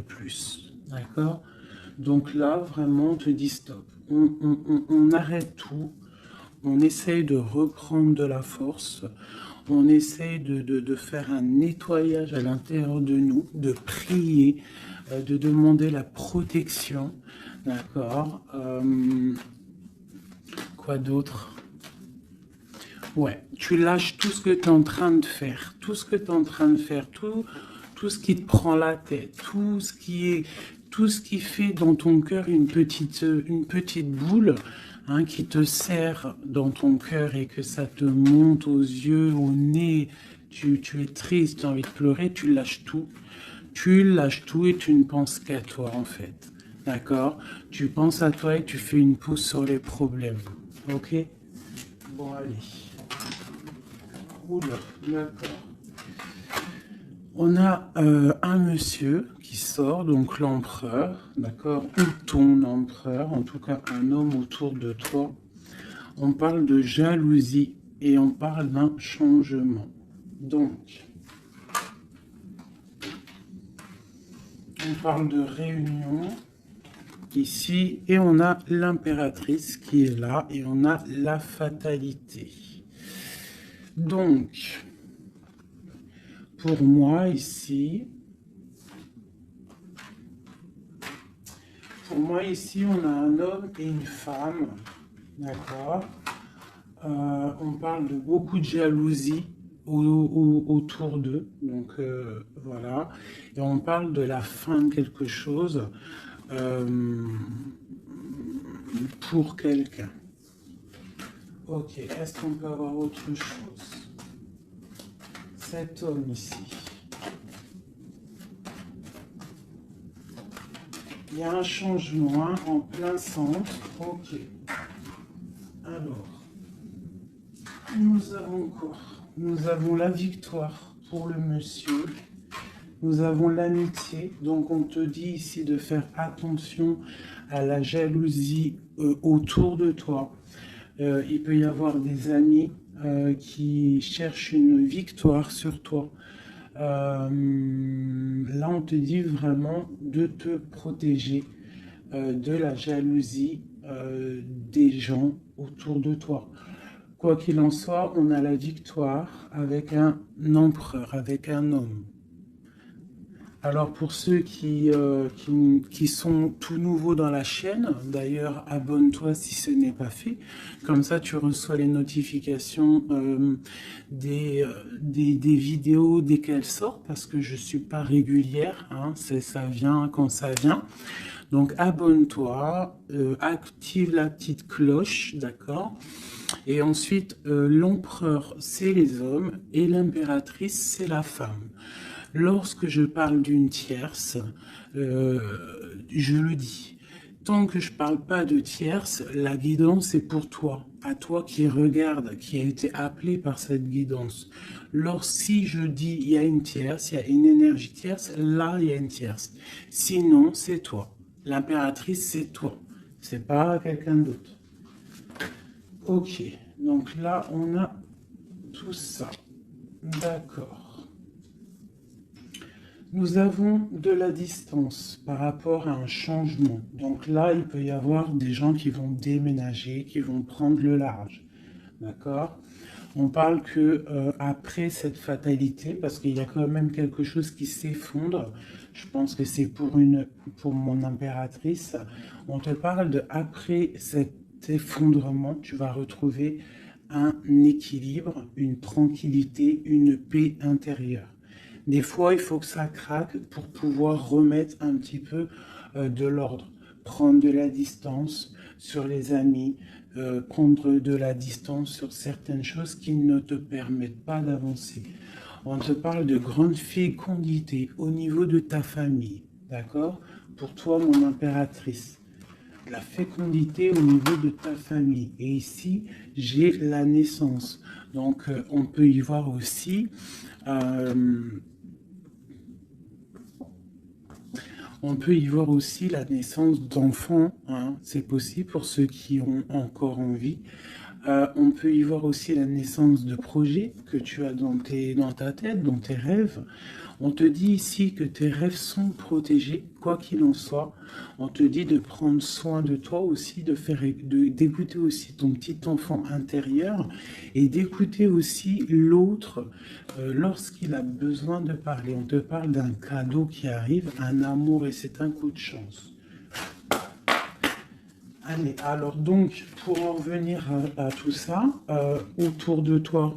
plus. D'accord? Donc là, vraiment, on te dit stop. On arrête tout. On essaye de reprendre de la force. On essaye de faire un nettoyage à l'intérieur de nous, de prier, de demander la protection. D'accord? Quoi d'autre? Ouais, tu lâches tout ce que tu es en train de faire, tout ce que tu es en train de faire, tout ce qui te prend la tête, tout ce qui fait dans ton cœur une petite boule, hein, qui te serre dans ton cœur et que ça te monte aux yeux, au nez, tu es triste, tu as envie de pleurer, tu lâches tout. Tu lâches tout et tu ne penses qu'à toi en fait. D'accord? Tu penses à toi et tu fais une pause sur les problèmes. Ok? Bon, allez. Oula, d'accord. On a un monsieur qui sort, donc l'empereur, d'accord, ou ton empereur, en tout cas un homme autour de toi. On parle de jalousie et on parle d'un changement. Donc, on parle de réunion ici et on a l'impératrice qui est là et on a la fatalité. Donc, pour moi ici, on a un homme et une femme, d'accord. On parle de beaucoup de jalousie autour d'eux, donc voilà. Et on parle de la fin de quelque chose pour quelqu'un. Ok, est-ce qu'on peut avoir autre chose? Cet homme ici. Il y a un changement en plein centre. Ok. Alors, nous avons quoi? Nous avons la victoire pour le monsieur. Nous avons l'amitié. Donc, on te dit ici de faire attention à la jalousie autour de toi. Il peut y avoir des amis qui cherchent une victoire sur toi. Là, on te dit vraiment de te protéger de la jalousie des gens autour de toi. Quoi qu'il en soit, on a la victoire avec un empereur, avec un homme. Alors pour ceux qui sont tout nouveaux dans la chaîne, d'ailleurs abonne-toi si ce n'est pas fait, comme ça tu reçois les notifications des vidéos dès qu'elles sortent, parce que je ne suis pas régulière, hein, ça vient quand ça vient. Donc abonne-toi, active la petite cloche, d'accord? Et ensuite, l'empereur, c'est les hommes et l'impératrice, c'est la femme. Lorsque je parle d'une tierce, je le dis. Tant que je parle pas de tierce, la guidance est pour toi, à toi qui regarde, qui a été appelé par cette guidance. Si je dis il y a une tierce, il y a une énergie tierce, là il y a une tierce. Sinon, c'est toi. L'impératrice, c'est toi. C'est pas quelqu'un d'autre. Ok, donc là on a tout ça. D'accord. Nous avons de la distance par rapport à un changement. Donc là, il peut y avoir des gens qui vont déménager, qui vont prendre le large. D'accord? On parle que après cette fatalité, parce qu'il y a quand même quelque chose qui s'effondre, je pense que c'est pour mon impératrice, on te parle de après cet effondrement, tu vas retrouver un équilibre, une tranquillité, une paix intérieure. Des fois, il faut que ça craque pour pouvoir remettre un petit peu de l'ordre. Prendre de la distance sur les amis, prendre de la distance sur certaines choses qui ne te permettent pas d'avancer. On te parle de grande fécondité au niveau de ta famille, d'accord? Pour toi, mon impératrice. La fécondité au niveau de ta famille. Et ici, j'ai la naissance. Donc, on peut y voir aussi... on peut y voir aussi la naissance d'enfants, hein, c'est possible pour ceux qui ont encore envie. On peut y voir aussi la naissance de projets que tu as dans ta tête, dans tes rêves. On te dit ici que tes rêves sont protégés, quoi qu'il en soit. On te dit de prendre soin de toi aussi, d'écouter aussi ton petit enfant intérieur et d'écouter aussi l'autre lorsqu'il a besoin de parler. On te parle d'un cadeau qui arrive, un amour et c'est un coup de chance. Allez, alors donc, pour en revenir à tout ça, autour de toi,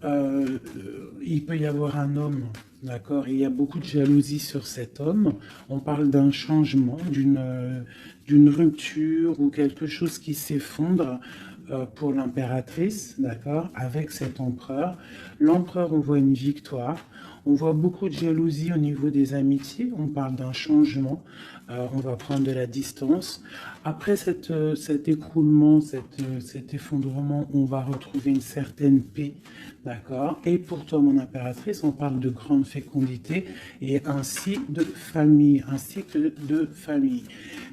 il peut y avoir un homme, d'accord? Il y a beaucoup de jalousie sur cet homme. On parle d'un changement, d'une rupture ou quelque chose qui s'effondre pour l'impératrice, d'accord? Avec cet empereur. L'empereur, on voit une victoire. On voit beaucoup de jalousie au niveau des amitiés. On parle d'un changement. On va prendre de la distance. Après cet écroulement, cet effondrement, on va retrouver une certaine paix. D'accord. Et pour toi, mon impératrice, on parle de grande fécondité et ainsi de famille, ainsi que de famille.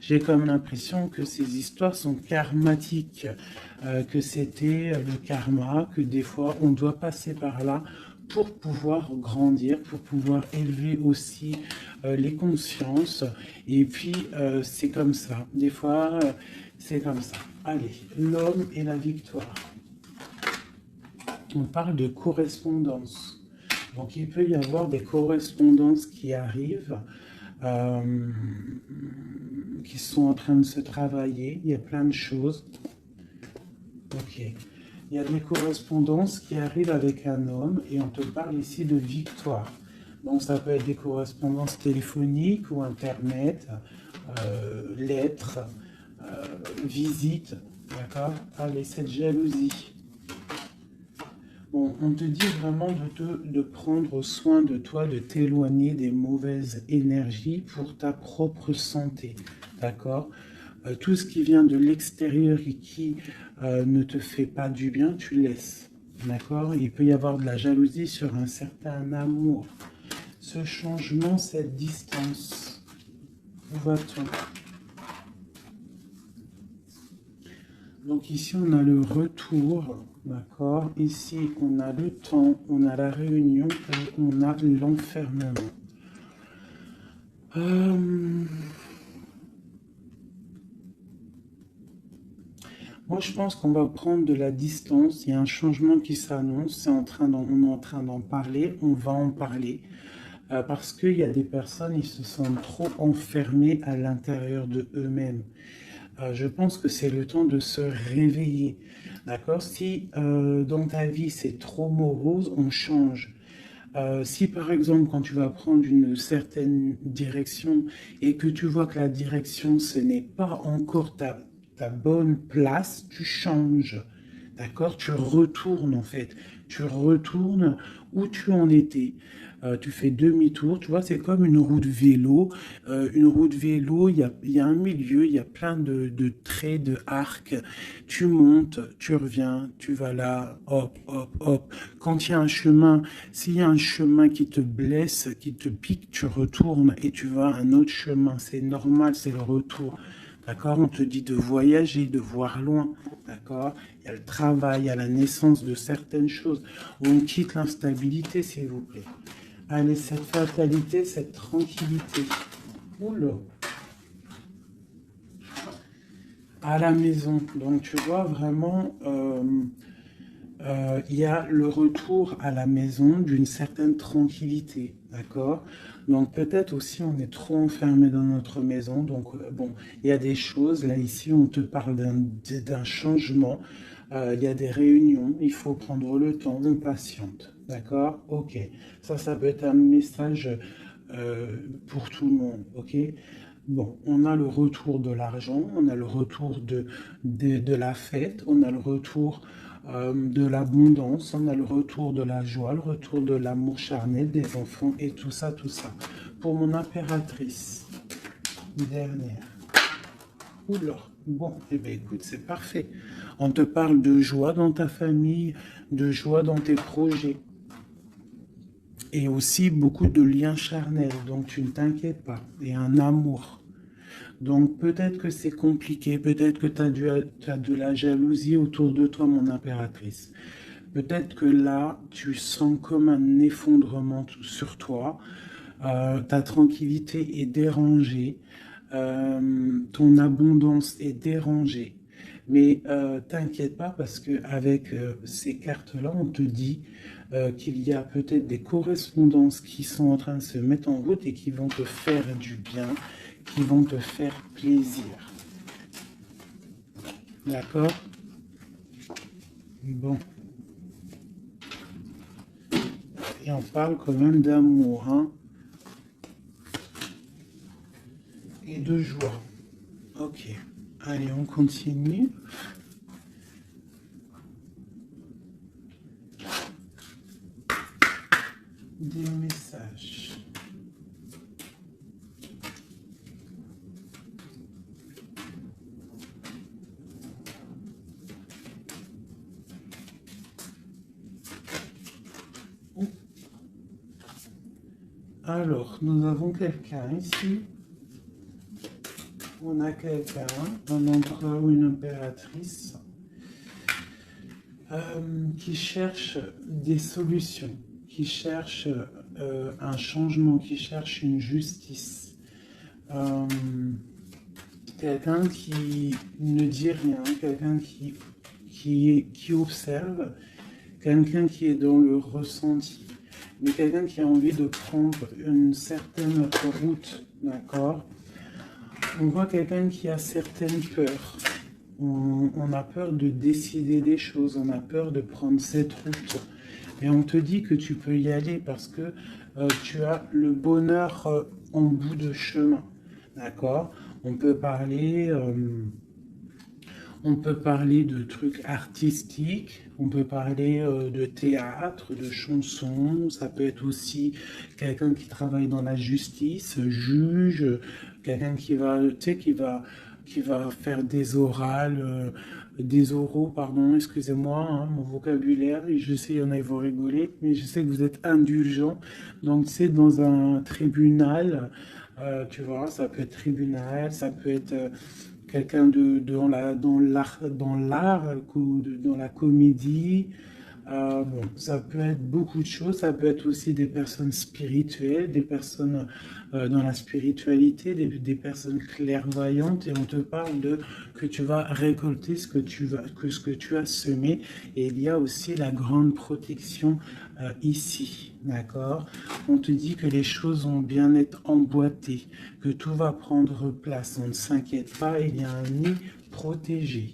J'ai comme l'impression que ces histoires sont karmatiques, que c'était le karma, que des fois on doit passer par là pour pouvoir grandir, pour pouvoir élever aussi les consciences. Et puis, c'est comme ça. Des fois, c'est comme ça. Allez, l'homme et la victoire. On parle de correspondance. Donc, il peut y avoir des correspondances qui arrivent, qui sont en train de se travailler. Il y a plein de choses. Ok. Il y a des correspondances qui arrivent avec un homme et on te parle ici de victoire. Donc, ça peut être des correspondances téléphoniques ou Internet, lettres, visites. D'accord? Allez, cette jalousie. Bon, on te dit vraiment de prendre soin de toi, de t'éloigner des mauvaises énergies pour ta propre santé, d'accord? Tout ce qui vient de l'extérieur et qui ne te fait pas du bien, tu laisses, d'accord? Il peut y avoir de la jalousie sur un certain amour. Ce changement, cette distance, où va-t-on? Donc ici, on a le retour, d'accord? Ici, on a le temps, on a la réunion et on a l'enfermement. Moi, je pense qu'on va prendre de la distance. Il y a un changement qui s'annonce. On est en train d'en parler. On va en parler. Parce qu'il y a des personnes, ils se sentent trop enfermés à l'intérieur de eux-mêmes. Je pense que c'est le temps de se réveiller. D'accord? Si dans ta vie c'est trop morose, on change. Si par exemple quand tu vas prendre une certaine direction et que tu vois que la direction ce n'est pas encore ta bonne place, tu changes. D'accord? Tu retournes en fait. Tu retournes où tu en étais. Tu fais demi-tour. Tu vois, c'est comme une roue de vélo. Une roue de vélo, il y a un milieu, il y a plein de traits, de arcs. Tu montes, tu reviens, tu vas là, hop, hop, hop. Quand il y a un chemin, s'il y a un chemin qui te blesse, qui te pique, tu retournes et tu vas à un autre chemin. C'est normal, c'est le retour. D'accord? On te dit de voyager, de voir loin. D'accord? Il y a le travail, il y a la naissance de certaines choses. On quitte l'instabilité, s'il vous plaît. Allez, cette fatalité, cette tranquillité. Oula. À la maison. Donc, tu vois, vraiment, il y a le retour à la maison d'une certaine tranquillité. D'accord? Donc peut-être aussi on est trop enfermé dans notre maison. Donc bon, il y a des choses. Là ici, on te parle d'un changement. Il y a des réunions. Il faut prendre le temps. On patiente. D'accord? Ok. Ça peut être un message pour tout le monde. Ok? Bon, on a le retour de l'argent. On a le retour de la fête. On a le retour de l'abondance, on a le retour de la joie, le retour de l'amour charnel des enfants et tout ça, tout ça. Pour mon impératrice, dernière. Oula, bon, eh bien écoute, c'est parfait. On te parle de joie dans ta famille, de joie dans tes projets. Et aussi beaucoup de liens charnels, donc tu ne t'inquiètes pas. Et un amour. Donc peut-être que c'est compliqué, peut-être que tu as de la jalousie autour de toi, mon impératrice. Peut-être que là, tu sens comme un effondrement sur toi. Ta tranquillité est dérangée. Ton abondance est dérangée. Mais t'inquiète pas parce qu'avec ces cartes-là, on te dit qu'il y a peut-être des correspondances qui sont en train de se mettre en route et qui vont te faire du bien, qui vont te faire plaisir. D'accord? Bon. Et on parle quand même d'amour, hein? Et de joie. Ok. Allez, on continue. Des messages. Alors, nous avons quelqu'un ici. On a quelqu'un, un empereur ou une impératrice, qui cherche des solutions, qui cherche un changement, qui cherche une justice. Quelqu'un qui ne dit rien, quelqu'un qui observe, quelqu'un qui est dans le ressenti, mais quelqu'un qui a envie de prendre une certaine route, d'accord? On voit quelqu'un qui a certaines peurs. On a peur de décider des choses, on a peur de prendre cette route. Et on te dit que tu peux y aller parce que tu as le bonheur en bout de chemin. D'accord? On peut parler de trucs artistiques, on peut parler de théâtre, de chansons, ça peut être aussi quelqu'un qui travaille dans la justice, juge, quelqu'un qui va, tu sais, qui va faire des orales, des oraux, pardon, excusez-moi, hein, mon vocabulaire, je sais, il y en a, ils vont rigoler, mais je sais que vous êtes indulgents, donc c'est dans un tribunal, tu vois, ça peut être tribunal, ça peut être quelqu'un dans l'art, dans la comédie. Bon, ça peut être beaucoup de choses, ça peut être aussi des personnes spirituelles, des personnes dans la spiritualité, des personnes clairvoyantes, et on te parle de que tu vas récolter ce que tu as semé, et il y a aussi la grande protection ici, d'accord? On te dit que les choses vont bien être emboîtées, que tout va prendre place, on ne s'inquiète pas, il y a un nid protégé.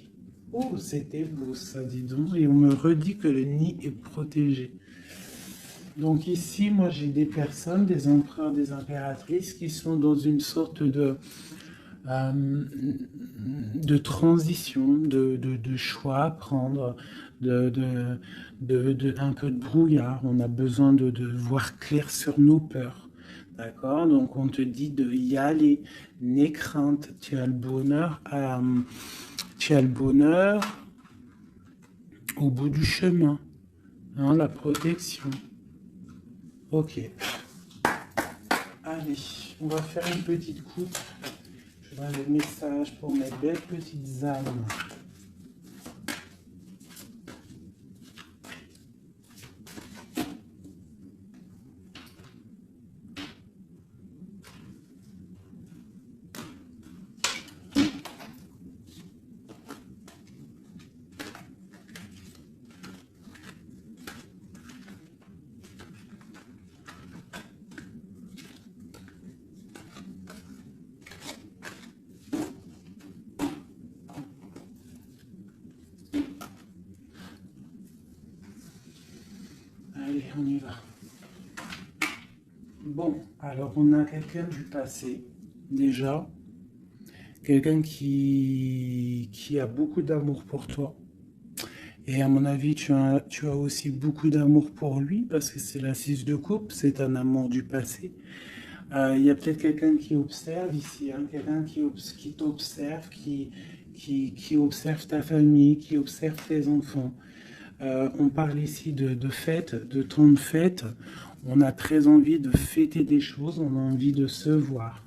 Oh, c'était beau ça, dis donc. Et on me redit que le nid est protégé. Donc ici, moi, j'ai des personnes, des empereurs, des impératrices qui sont dans une sorte de transition, de choix à prendre, un peu de brouillard. On a besoin de voir clair sur nos peurs. D'accord? Donc on te dit de y aller. N'aie crainte, tu as le bonheur au bout du chemin, hein, la protection. Ok. Allez, on va faire une petite coupe. Je vois le message pour mes belles petites âmes. Allez, on y va. Bon, alors on a quelqu'un du passé, déjà. Quelqu'un qui a beaucoup d'amour pour toi. Et à mon avis, tu as aussi beaucoup d'amour pour lui, parce que c'est la 6 de coupe, c'est un amour du passé. Il y a peut-être quelqu'un qui observe ici, hein, quelqu'un qui t'observe, qui observe ta famille, qui observe tes enfants. On parle ici de fête, de temps de fête. On a très envie de fêter des choses, on a envie de se voir.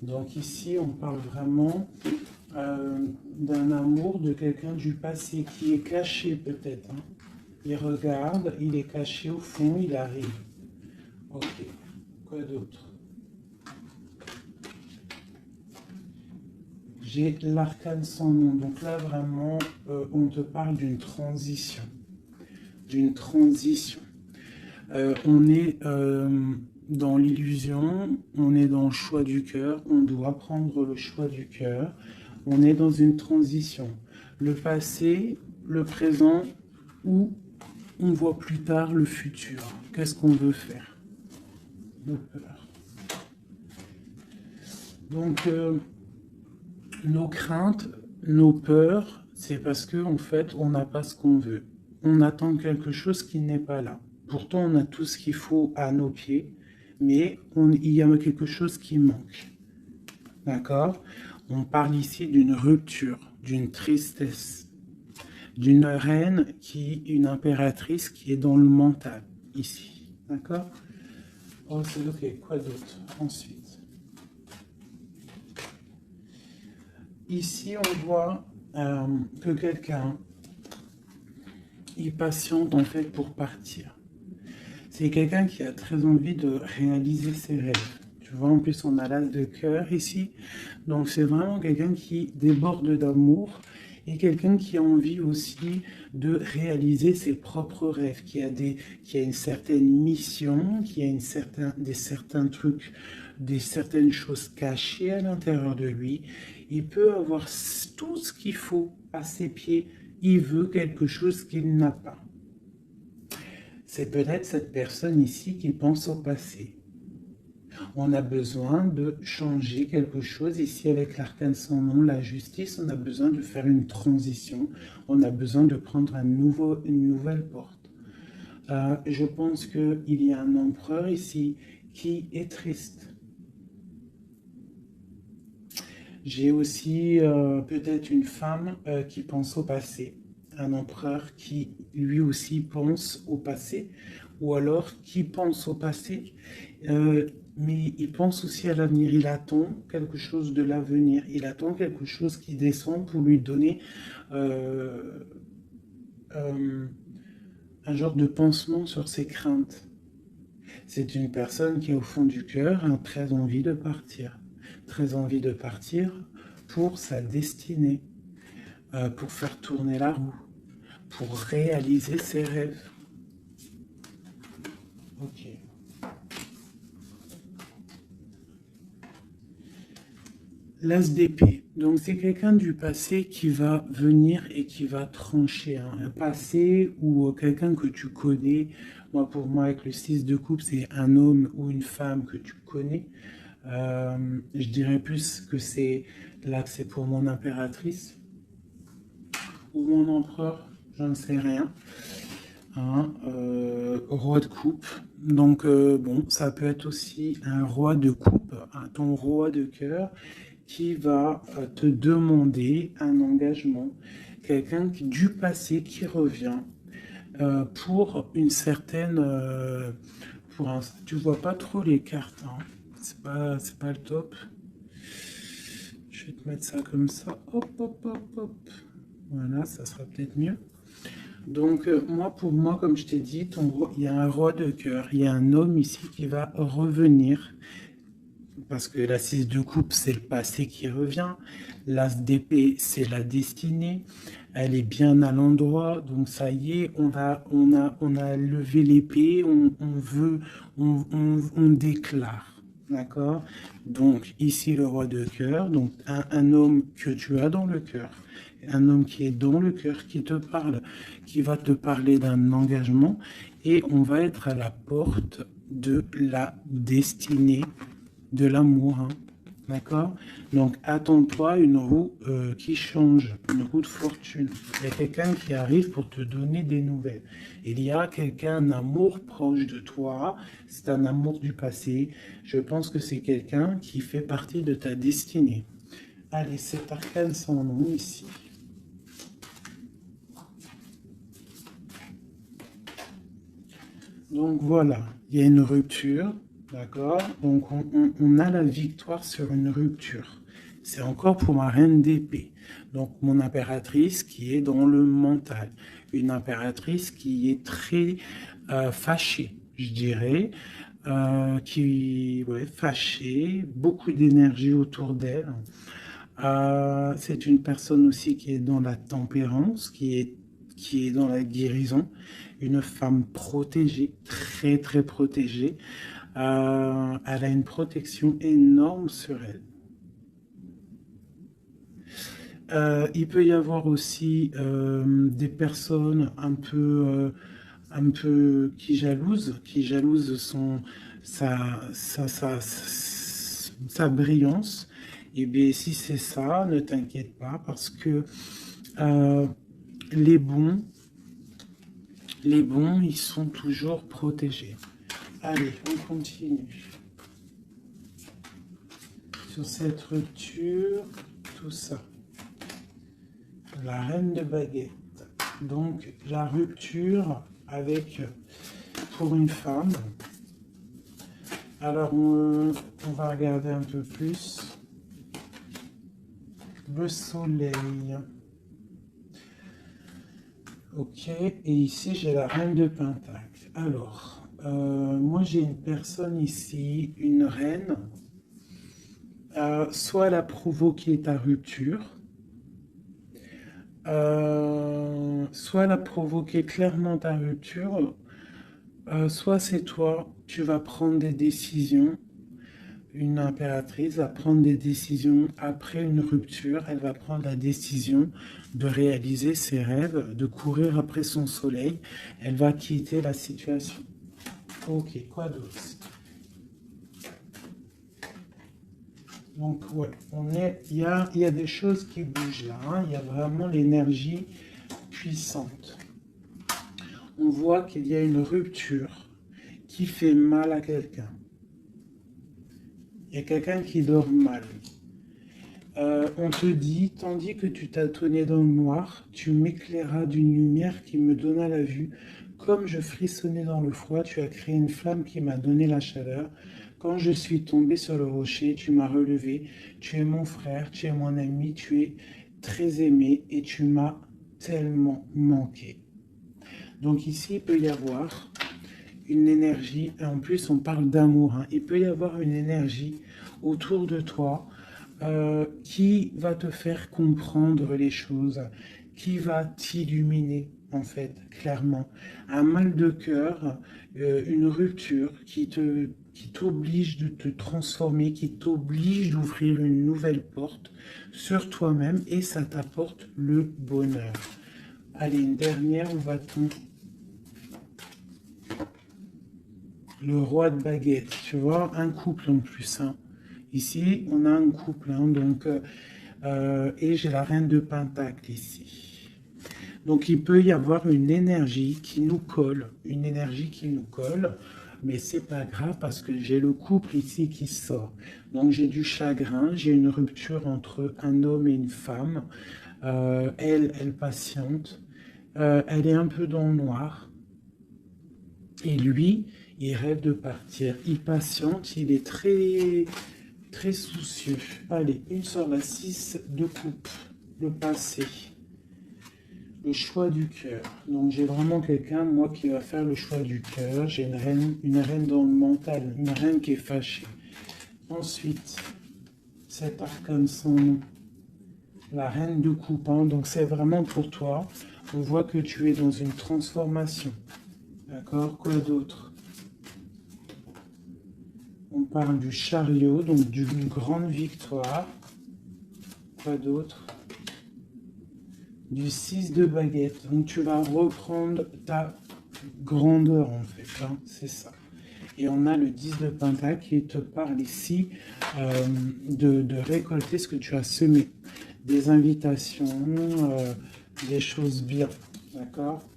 Donc ici, on parle vraiment d'un amour de quelqu'un du passé qui est caché peut-être. Hein. Il regarde, il est caché au fond, il arrive. Ok, quoi d'autre? J'ai l'arcane sans nom. Donc là, vraiment, on te parle d'une transition. D'une transition. On est dans l'illusion, on est dans le choix du cœur, on doit prendre le choix du cœur. On est dans une transition. Le passé, le présent, ou on voit plus tard le futur. Qu'est-ce qu'on veut faire? Nos peurs. Donc, nos craintes, nos peurs, c'est parce que en fait, on n'a pas ce qu'on veut. On attend quelque chose qui n'est pas là. Pourtant, on a tout ce qu'il faut à nos pieds, mais il y a quelque chose qui manque. D'accord? On parle ici d'une rupture, d'une tristesse, d'une reine une impératrice qui est dans le mental, ici. D'accord? Oh, c'est ok. Quoi d'autre? Ensuite. Ici, on voit que quelqu'un est patiente, en fait, pour partir. C'est quelqu'un qui a très envie de réaliser ses rêves. Tu vois, en plus, on a l'as de cœur ici. Donc, c'est vraiment quelqu'un qui déborde d'amour et quelqu'un qui a envie aussi de réaliser ses propres rêves, qui a une certaine mission, qui a certains trucs, certaines choses cachées à l'intérieur de lui. Il peut avoir tout ce qu'il faut à ses pieds. Il veut quelque chose qu'il n'a pas. C'est peut-être cette personne ici qui pense au passé. On a besoin de changer quelque chose ici avec l'arcane sans nom, la justice. On a besoin de faire une transition. On a besoin de prendre une nouvelle porte. Je pense qu'il y a un empereur ici qui est triste. J'ai aussi peut-être une femme qui pense au passé. Un empereur qui lui aussi pense au passé, ou alors qui pense au passé, mais il pense aussi à l'avenir. Il attend quelque chose de l'avenir, il attend quelque chose qui descend pour lui donner un genre de pansement sur ses craintes. C'est une personne qui, au fond du cœur, a très envie de partir. Très envie de partir pour sa destinée, pour faire tourner la roue, pour réaliser ses rêves. Ok. L'as d'épée. Donc c'est quelqu'un du passé qui va venir et qui va trancher. Un passé ou quelqu'un que tu connais. Moi, pour moi, avec le 6 de coupe, c'est un homme ou une femme que tu connais. Je dirais plus que c'est pour mon impératrice ou mon empereur, je ne sais rien. Roi de coupe. Donc, bon, ça peut être aussi un roi de coupe, ton roi de cœur, qui va te demander un engagement. Quelqu'un du passé qui revient pour une certaine... tu vois pas trop les cartes, hein. C'est pas le top. Je vais te mettre ça comme ça. Hop, hop, hop, hop. Voilà, ça sera peut-être mieux. Donc, pour moi, comme je t'ai dit, il y a un roi de cœur. Il y a un homme ici qui va revenir. Parce que la 6 de coupe, c'est le passé qui revient. L'as d'épée, c'est la destinée. Elle est bien à l'endroit. Donc, ça y est, on a levé l'épée. On déclare. D'accord? Donc, ici, le roi de cœur. Donc, un homme que tu as dans le cœur. Un homme qui est dans le cœur, qui te parle, qui va te parler d'un engagement. Et on va être à la porte de la destinée, de l'amour. Hein. D'accord? Donc, attends-toi une roue qui change, une roue de fortune. Il y a quelqu'un qui arrive pour te donner des nouvelles. Il y a un amour proche de toi. C'est un amour du passé. Je pense que c'est quelqu'un qui fait partie de ta destinée. Allez, cet arcane sans nom ici. Donc voilà, il y a une rupture, d'accord? Donc on a la victoire sur une rupture. c'est encore pour ma reine d'épée. Donc, mon impératrice qui est dans le mental. Une impératrice qui est très fâchée, je dirais. Fâchée, beaucoup d'énergie autour d'elle. C'est une personne aussi qui est dans la tempérance, qui est dans la guérison. Une femme protégée, très très protégée. Elle a une protection énorme sur elle. Il peut y avoir aussi des personnes un peu qui jalousent sa brillance. Et bien, si c'est ça, ne t'inquiète pas parce que euh, les bons, ils sont toujours protégés. Allez, on continue. Sur cette rupture, tout ça. La reine de baguette. Donc, la rupture pour une femme. Alors, on va regarder un peu plus. Le soleil. Ok, et ici, j'ai la reine de pentacle. Alors, moi, j'ai une personne ici, une reine. Soit elle a provoqué ta rupture, soit elle a provoqué clairement ta rupture, soit c'est toi, tu vas prendre des décisions. Une impératrice va prendre des décisions après une rupture. Elle va prendre la décision de réaliser ses rêves, de courir après son soleil. Elle va quitter la situation. Ok, quoi d'autre? Donc, ouais, il y a des choses qui bougent là. Hein. Il y a vraiment l'énergie puissante. On voit qu'il y a une rupture qui fait mal à quelqu'un. Il y a quelqu'un qui dort mal. On te dit, tandis que tu tâtonnais dans le noir, tu m'éclairas d'une lumière qui me donna la vue. Comme je frissonnais dans le froid, tu as créé une flamme qui m'a donné la chaleur. Quand je suis tombé sur le rocher, tu m'as relevé. Tu es mon frère, tu es mon ami, tu es très aimé et tu m'as tellement manqué. Donc ici, il peut y avoir une énergie, et en plus on parle d'amour, hein. Il peut y avoir une énergie autour de toi qui va te faire comprendre les choses, qui va t'illuminer en fait, clairement. Un mal de cœur, une rupture qui t'oblige de te transformer, qui t'oblige d'ouvrir une nouvelle porte sur toi-même et ça t'apporte le bonheur. Allez, une dernière, où va-t-on? Le roi de baguette, tu vois, un couple en plus. Hein. Ici, on a un couple, hein, donc, et j'ai la reine de pentacle ici. Donc, il peut y avoir une énergie qui nous colle, mais c'est pas grave parce que j'ai le couple ici qui sort. Donc, j'ai du chagrin, j'ai une rupture entre un homme et une femme. Elle patiente, elle est un peu dans le noir. Et lui, il rêve de partir. Il patiente, il est très, très soucieux. Allez, une sur la 6 de coupe. Le passé. Le choix du cœur. Donc j'ai vraiment quelqu'un, moi, qui va faire le choix du cœur. J'ai une reine dans le mental, une reine qui est fâchée. Ensuite, cet arcane sans nom. La reine de coupe. Hein. Donc c'est vraiment pour toi. On voit que tu es dans une transformation. D'accord? Quoi d'autre? On parle du chariot, donc d'une grande victoire. Quoi d'autre? Du 6 de baguette. Donc tu vas reprendre ta grandeur en fait. Hein, c'est ça. Et on a le 10 de pentacle qui te parle ici de récolter ce que tu as semé. Des invitations, des choses bien. D'accord?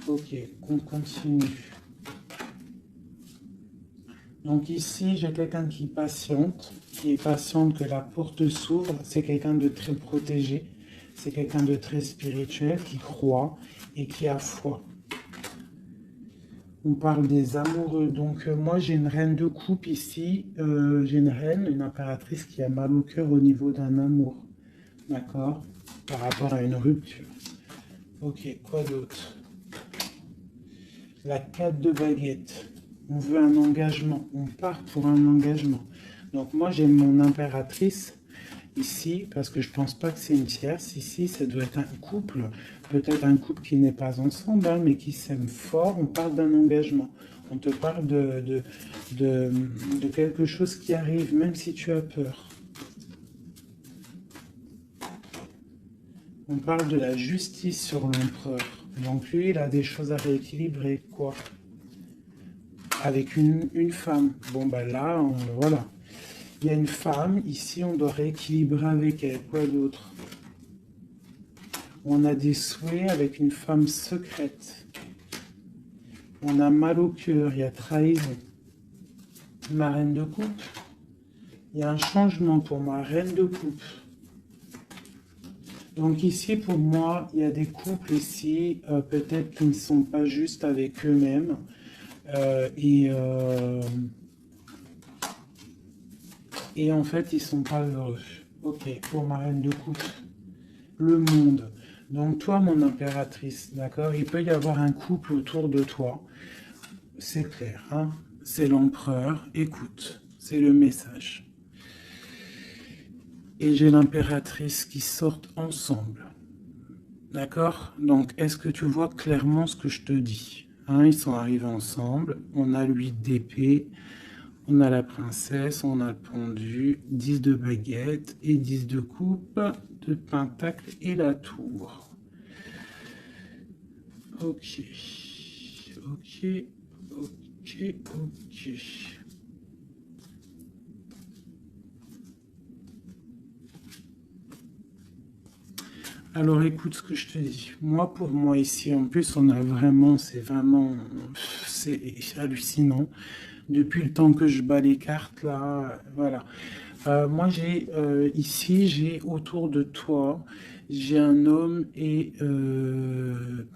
Ok, on continue. Donc ici, j'ai quelqu'un qui est patiente que la porte s'ouvre. C'est quelqu'un de très protégé. C'est quelqu'un de très spirituel qui croit et qui a foi. On parle des amoureux. Donc, moi, j'ai une reine de coupe ici. J'ai une reine, une impératrice qui a mal au cœur au niveau d'un amour. D'accord? Par rapport à une rupture. Ok, quoi d'autre? La 4 de baguette. On veut un engagement. On part pour un engagement. Donc, moi, j'ai mon impératrice ici, parce que je pense pas que c'est une tierce. Ici, ça doit être un couple. Peut-être un couple qui n'est pas ensemble, hein, mais qui s'aime fort. On parle d'un engagement. On te parle de quelque chose qui arrive, même si tu as peur. On parle de la justice sur l'empereur. Donc lui, il a des choses à rééquilibrer, quoi. Avec une femme. Bon, ben là, voilà. Il y a une femme, ici, on doit rééquilibrer avec elle. Quoi d'autre? On a des souhaits avec une femme secrète. On a mal au cœur, il y a trahison. Ma reine de coupe. Il y a un changement pour ma reine de coupe. Donc ici, pour moi, il y a des couples ici, peut-être qui ne sont pas justes avec eux-mêmes. Et en fait, ils sont pas heureux. Ok, pour ma reine de coupe. Le monde. Donc toi, mon impératrice, d'accord? Il peut y avoir un couple autour de toi. C'est clair, hein? C'est l'empereur. Écoute, c'est le message. Et j'ai l'impératrice qui sortent ensemble. D'accord? Donc, est-ce que tu vois clairement ce que je te dis? Hein, ils sont arrivés ensemble. On a l'huile d'épée, on a la princesse, on a le pendu, 10 de baguette et 10 de coupe, de pentacle et la tour. Ok. Ok. Ok. Ok. Alors écoute ce que je te dis. Moi, pour moi ici, en plus, on a vraiment, c'est hallucinant. Depuis le temps que je bats les cartes, là, voilà. Moi, ici, j'ai autour de toi, j'ai un homme et une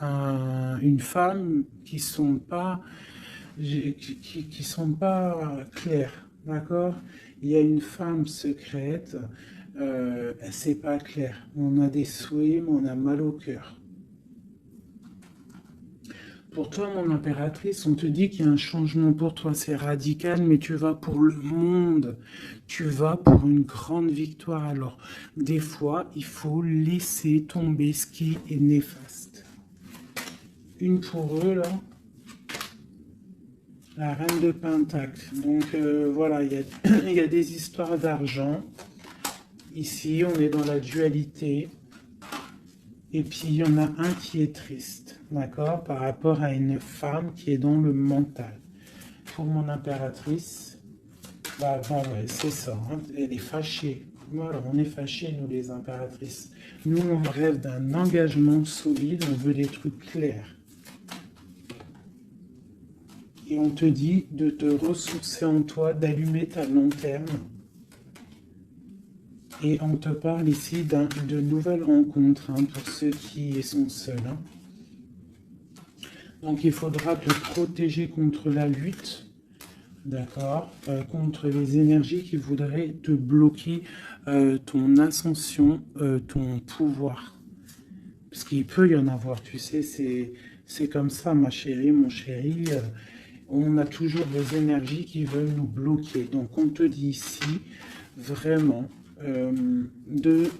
femme qui sont pas, qui sont pas clairs, d'accord? Il y a une femme secrète, c'est pas clair. On a des souhaits, mais on a mal au cœur. Pour toi, mon impératrice, on te dit qu'il y a un changement pour toi, c'est radical, mais tu vas pour le monde. Tu vas pour une grande victoire. Alors, des fois, il faut laisser tomber ce qui est néfaste. Une pour eux, là. La reine de Pentacle. Donc, voilà, il y a des histoires d'argent. Ici, on est dans la dualité. Et puis, il y en a un qui est triste, d'accord, par rapport à une femme qui est dans le mental. Pour mon impératrice, bah ouais, c'est ça, hein, elle est fâchée. Voilà, on est fâchés, nous, les impératrices. Nous, on rêve d'un engagement solide, on veut des trucs clairs. Et on te dit de te ressourcer en toi, d'allumer ta lanterne. Et on te parle ici de nouvelles rencontres, hein, pour ceux qui sont seuls. Hein. Donc il faudra te protéger contre la lutte, d'accord, contre les énergies qui voudraient te bloquer ton ascension, ton pouvoir. Parce qu'il peut y en avoir, tu sais, c'est comme ça, ma chérie, mon chéri. On a toujours des énergies qui veulent nous bloquer. Donc on te dit ici, vraiment, de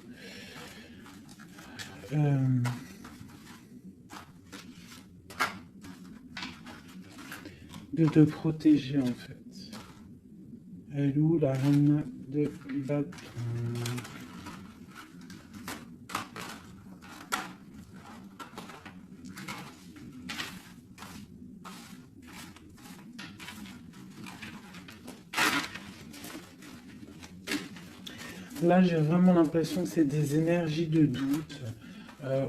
te protéger en fait. Elle est où la reine de bâton? Là, j'ai vraiment l'impression que c'est des énergies de doute.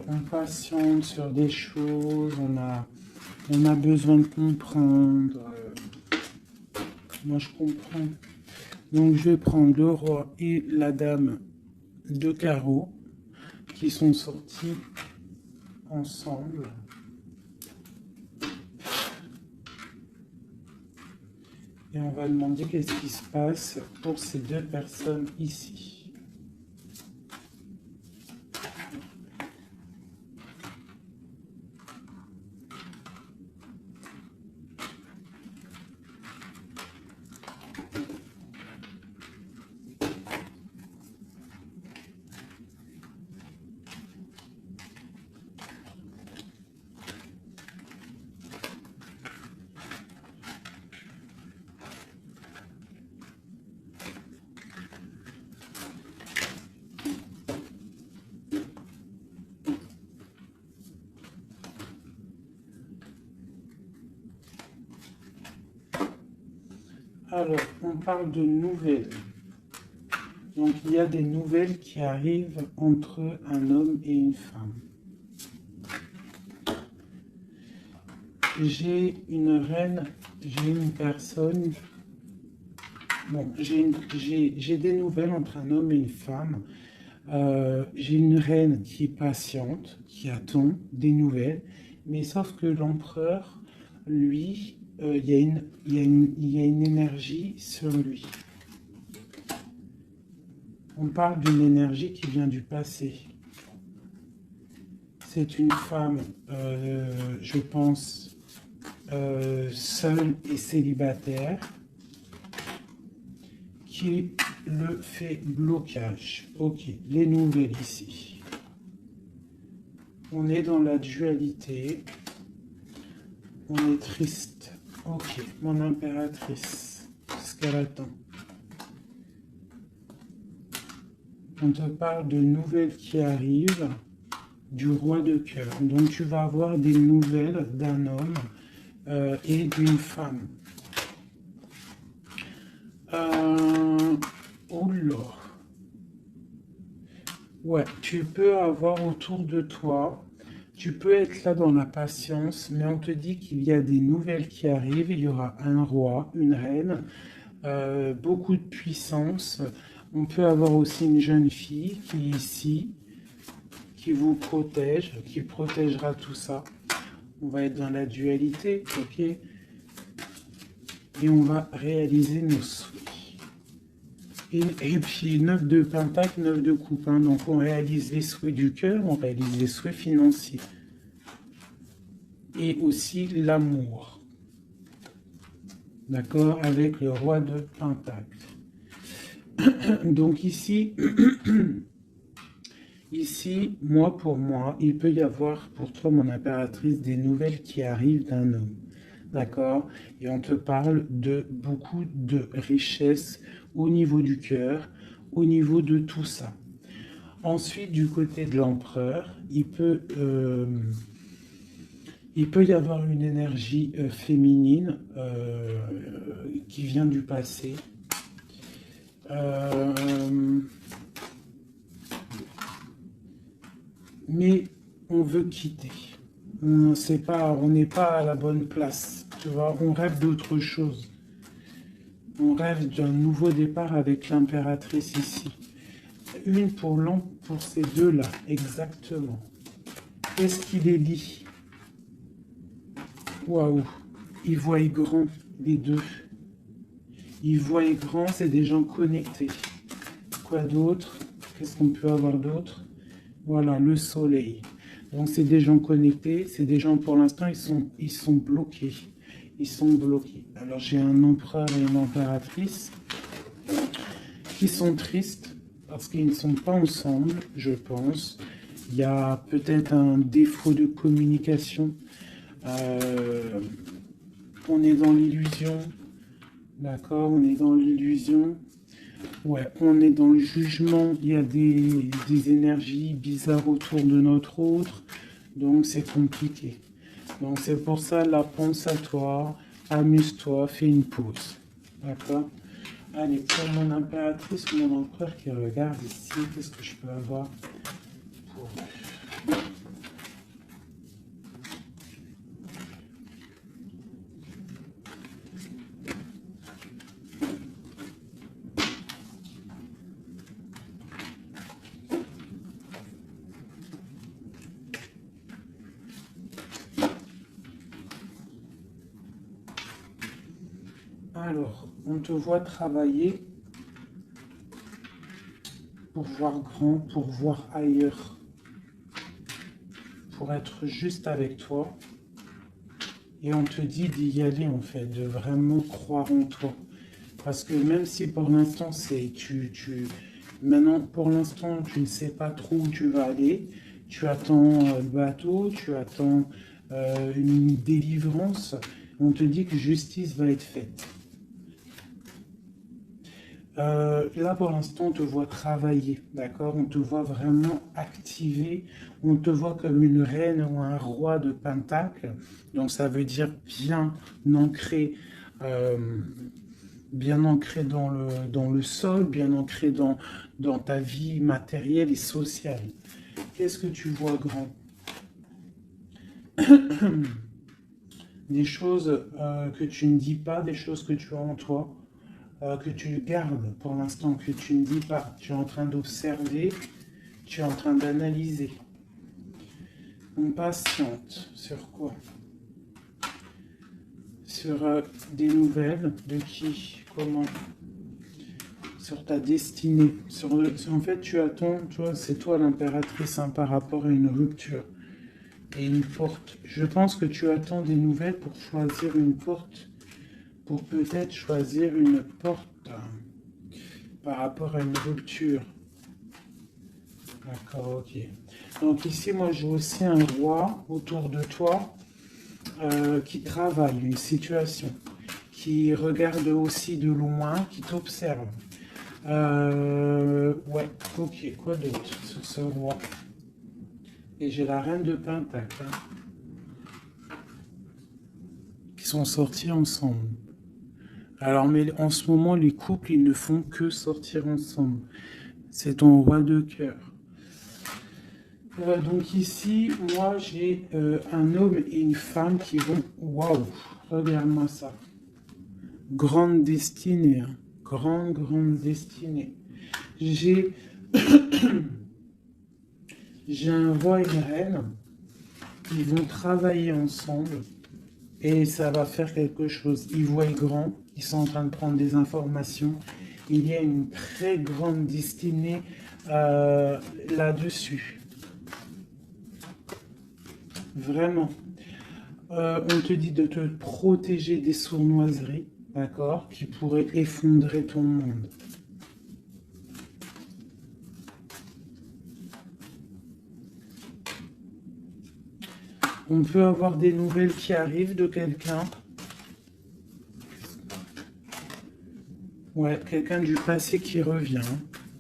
On patiente sur des choses, on a besoin de comprendre. Moi, je comprends. Donc, je vais prendre le roi et la dame de carreau qui sont sortis ensemble. Et on va demander qu'est-ce qui se passe pour ces deux personnes ici. Alors, on parle de nouvelles. Donc, il y a des nouvelles qui arrivent entre un homme et une femme. J'ai une reine, j'ai une personne. Bon, j'ai des nouvelles entre un homme et une femme. J'ai une reine qui est patiente, qui attend des nouvelles, mais sauf que l'empereur, lui, il y a une énergie sur lui. On parle d'une énergie qui vient du passé. C'est une femme, je pense, seule et célibataire, qui le fait blocage. Ok, les nouvelles ici. On est dans la dualité. On est triste. Ok, mon impératrice. Ce qu'elle attend. On te parle de nouvelles qui arrivent du roi de cœur. Donc tu vas avoir des nouvelles d'un homme et d'une femme. Oh là. Ouais, tu peux avoir autour de toi, tu peux être là dans la patience, mais on te dit qu'il y a des nouvelles qui arrivent. Il y aura un roi, une reine, beaucoup de puissance. On peut avoir aussi une jeune fille qui est ici, qui vous protège, qui protégera tout ça. On va être dans la dualité, ok? Et on va réaliser nos souhaits. Et puis 9 de pentacle, 9 de coupe. Hein. Donc on réalise les souhaits du cœur, on réalise les souhaits financiers. Et aussi l'amour. D'accord? Avec le roi de pentacle. Donc ici, ici, moi pour moi, il peut y avoir pour toi, mon impératrice, des nouvelles qui arrivent d'un homme. D'accord? Et on te parle de beaucoup de richesses au niveau du cœur, au niveau de tout ça. Ensuite, du côté de l'empereur, il peut y avoir une énergie féminine qui vient du passé. Mais on veut quitter. On n'est pas à la bonne place. Tu vois, on rêve d'autre chose. On rêve d'un nouveau départ avec l'impératrice ici. Une pour ces deux-là, exactement. Qu'est-ce qui les lie? Waouh! Ils voient grand, les deux. Ils voient grand, c'est des gens connectés. Quoi d'autre? Qu'est-ce qu'on peut avoir d'autre? Voilà, le soleil. Donc c'est des gens connectés, c'est des gens pour l'instant ils sont bloqués. Ils sont bloqués. Alors j'ai un empereur et une impératrice qui sont tristes parce qu'ils ne sont pas ensemble, je pense. Il y a peut-être un défaut de communication. On est dans l'illusion. D'accord, on est dans l'illusion. Ouais, on est dans le jugement. Il y a des énergies bizarres autour de notre autre. Donc c'est compliqué. Donc c'est pour ça, là, pense à toi, amuse-toi, fais une pause. D'accord? Allez, pour mon impératrice, mon empereur qui regarde ici, qu'est-ce que je peux avoir pour eux? Alors, on te voit travailler pour voir grand, pour voir ailleurs, pour être juste avec toi. Et on te dit d'y aller en fait, de vraiment croire en toi. Parce que même si pour l'instant, maintenant pour l'instant, tu ne sais pas trop où tu vas aller, tu attends le bateau, tu attends une délivrance, on te dit que justice va être faite. Là, pour l'instant, on te voit travailler, d'accord? On te voit vraiment activer. On te voit comme une reine ou un roi de Pentacle. Donc, ça veut dire ancré, euh, bien ancré dans le sol, bien ancré dans ta vie matérielle et sociale. Qu'est-ce que tu vois grand? Des choses que tu ne dis pas, des choses que tu as en toi. Que tu gardes pour l'instant, que tu ne dis pas. Tu es en train d'observer, tu es en train d'analyser. On patiente sur quoi? Sur des nouvelles, de qui, comment? Sur ta destinée. En fait, tu attends, tu vois, c'est toi l'impératrice par rapport à une rupture et une porte. Je pense que tu attends des nouvelles pour choisir une porte, pour peut-être choisir une porte par rapport à une rupture. D'accord, ok. Donc ici, moi, je vois aussi un roi autour de toi qui travaille une situation, qui regarde aussi de loin, qui t'observe. Ouais, ok, quoi d'autre sur ce roi? Et j'ai la reine de Pentacle, qui sont sortis ensemble. Alors, mais en ce moment, les couples, ils ne font que sortir ensemble. C'est ton roi de cœur. Donc ici, moi, j'ai un homme et une femme qui vont... Waouh, regarde-moi ça. Grande destinée, hein. Grande destinée. J'ai j'ai un roi et une reine. Ils vont travailler ensemble et ça va faire quelque chose. Ils voient grand, ils sont en train de prendre des informations. Il y a une très grande destinée là-dessus. Vraiment. On te dit de te protéger des sournoiseries, d'accord, qui pourraient effondrer ton monde. On peut avoir des nouvelles qui arrivent de quelqu'un. Ouais, quelqu'un du passé qui revient.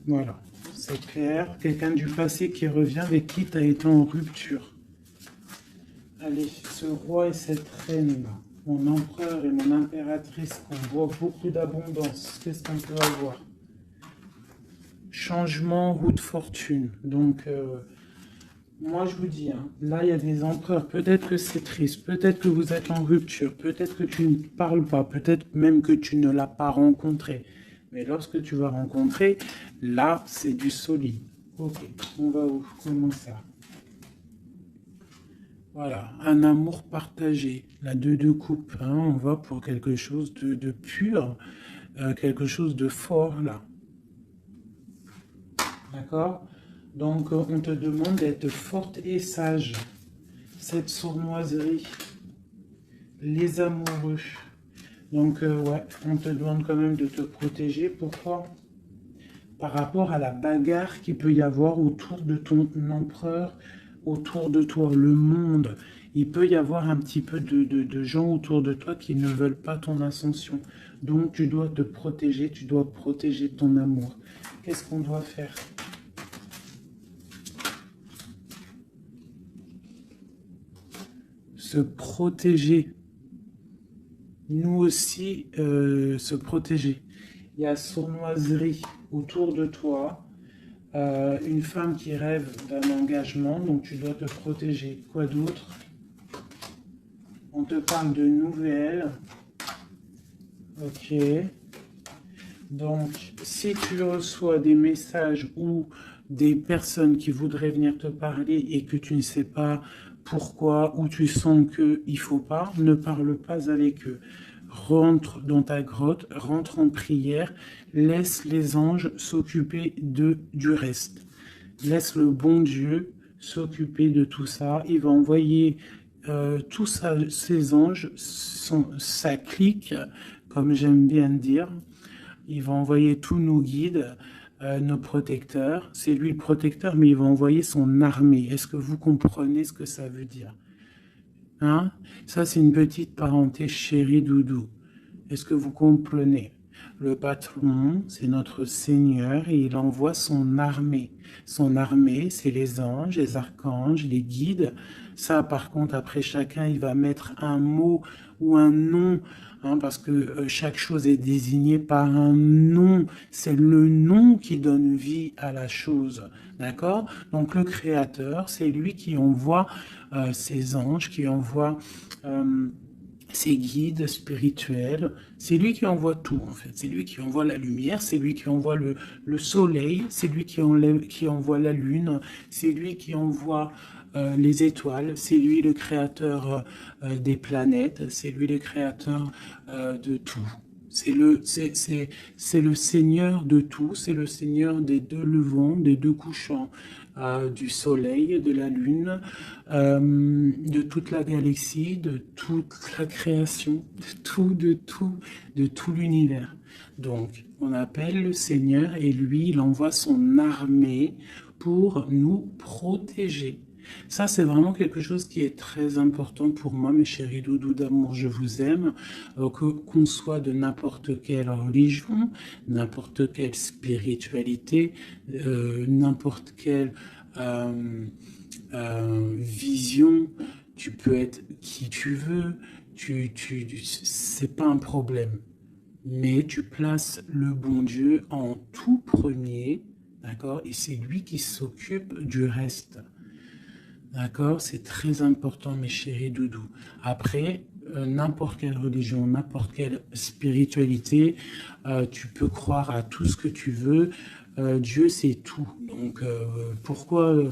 Voilà, c'est clair. Quelqu'un du passé qui revient avec qui tu as été en rupture. Allez, ce roi et cette reine-là, mon empereur et mon impératrice, on voit beaucoup d'abondance. Qu'est-ce qu'on peut avoir? Changement, roue de fortune. Donc, moi je vous dis, hein, là il y a des empereurs. Peut-être que c'est triste, peut-être que vous êtes en rupture, peut-être que tu ne parles pas, peut-être même que tu ne l'as pas rencontré. Mais lorsque tu vas rencontrer, là c'est du solide. Ok, on va où? Comment ça? Voilà, un amour partagé, la deux coupes, hein, on va pour quelque chose de pur, quelque chose de fort là. D'accord? Donc on te demande d'être forte et sage. Cette sournoiserie, les amoureux. Donc ouais, on te demande quand même de te protéger. Pourquoi? Par rapport à la bagarre qu'il peut y avoir autour de ton empereur, autour de toi, le monde. Il peut y avoir un petit peu de gens autour de toi qui ne veulent pas ton ascension. Donc tu dois te protéger, tu dois protéger ton amour. Qu'est-ce qu'on doit faire? Se protéger. Nous aussi, se protéger. Il y a sournoiserie autour de toi. Une femme qui rêve d'un engagement, donc tu dois te protéger. Quoi d'autre? On te parle de nouvelles. Ok. Donc, si tu reçois des messages ou des personnes qui voudraient venir te parler et que tu ne sais pas pourquoi ou tu sens qu'il ne faut pas, ne parle pas avec eux. rentre dans ta grotte, rentre en prière, laisse les anges s'occuper du reste. Laisse le bon Dieu s'occuper de tout ça. Il va envoyer tous ses anges, sa clique, comme j'aime bien dire. Il va envoyer tous nos guides, nos protecteurs. C'est lui le protecteur, mais il va envoyer son armée. Est-ce que vous comprenez ce que ça veut dire? Hein? Ça, c'est une petite parenthèse, chérie doudou. Est-ce que vous comprenez? Le patron, c'est notre Seigneur et il envoie son armée. Son armée, c'est les anges, les archanges, les guides. Ça, par contre, après chacun, il va mettre un mot ou un nom, hein, parce que chaque chose est désignée par un nom. C'est le nom qui donne vie à la chose. D'accord? Donc, le Créateur, c'est lui qui envoie ses anges, qui envoie ses guides spirituels. C'est lui qui envoie tout, en fait. C'est lui qui envoie la lumière, c'est lui qui envoie le soleil, c'est lui qui envoie la lune, c'est lui qui envoie les étoiles, c'est lui le créateur des planètes, c'est lui le créateur de tout. C'est le Seigneur de tout, c'est le Seigneur des deux levants, des deux couchants, du soleil, de la lune, de toute la galaxie, de toute la création, de tout l'univers. Donc, on appelle le Seigneur et lui, il envoie son armée pour nous protéger. Ça, c'est vraiment quelque chose qui est très important pour moi, mes chéris doudous d'amour, je vous aime, qu'on soit de n'importe quelle religion, n'importe quelle spiritualité, n'importe quelle vision, tu peux être qui tu veux, c'est pas un problème. Mais tu places le bon Dieu en tout premier, d'accord? Et c'est lui qui s'occupe du reste. D'accord? C'est très important, mes chéris doudous. Après, n'importe quelle religion, n'importe quelle spiritualité, tu peux croire à tout ce que tu veux. Dieu, c'est tout. Donc, pourquoi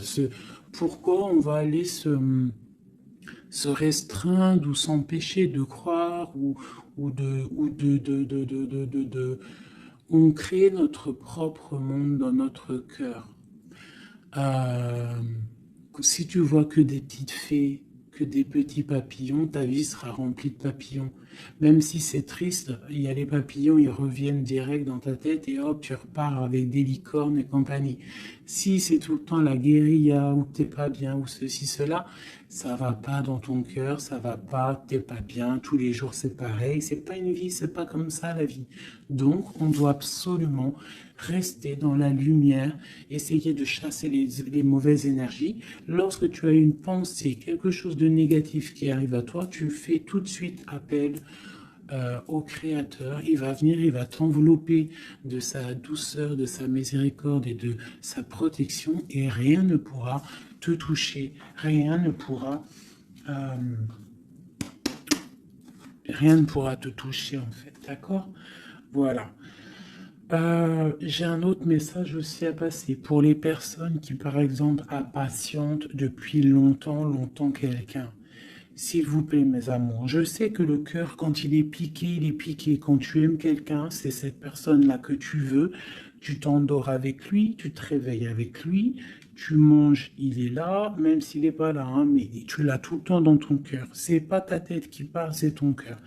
on va aller se restreindre ou s'empêcher de croire on crée notre propre monde dans notre cœur. Si tu vois que des petites fées, que des petits papillons, ta vie sera remplie de papillons. Même si c'est triste, il y a les papillons, ils reviennent direct dans ta tête et hop, tu repars avec des licornes et compagnie. Si c'est tout le temps la guérilla, ou t'es pas bien, ou ceci, cela, ça va pas dans ton cœur, ça va pas, t'es pas bien, tous les jours c'est pareil, c'est pas une vie, c'est pas comme ça la vie. Donc, on doit absolument rester dans la lumière, essayer de chasser les mauvaises énergies. Lorsque tu as une pensée, quelque chose de négatif qui arrive à toi, tu fais tout de suite appel au Créateur. Il va venir, il va t'envelopper de sa douceur, de sa miséricorde et de sa protection, et rien ne pourra te toucher, rien ne pourra te toucher en fait, d'accord? Voilà. J'ai un autre message aussi à passer pour les personnes qui, par exemple, impatientent depuis longtemps quelqu'un. S'il vous plaît, mes amours, je sais que le cœur, quand il est piqué, il est piqué. Quand tu aimes quelqu'un, c'est cette personne-là que tu veux. Tu t'endors avec lui, tu te réveilles avec lui, tu manges, il est là, même s'il n'est pas là, hein, mais tu l'as tout le temps dans ton cœur. C'est pas ta tête qui parle, c'est ton cœur.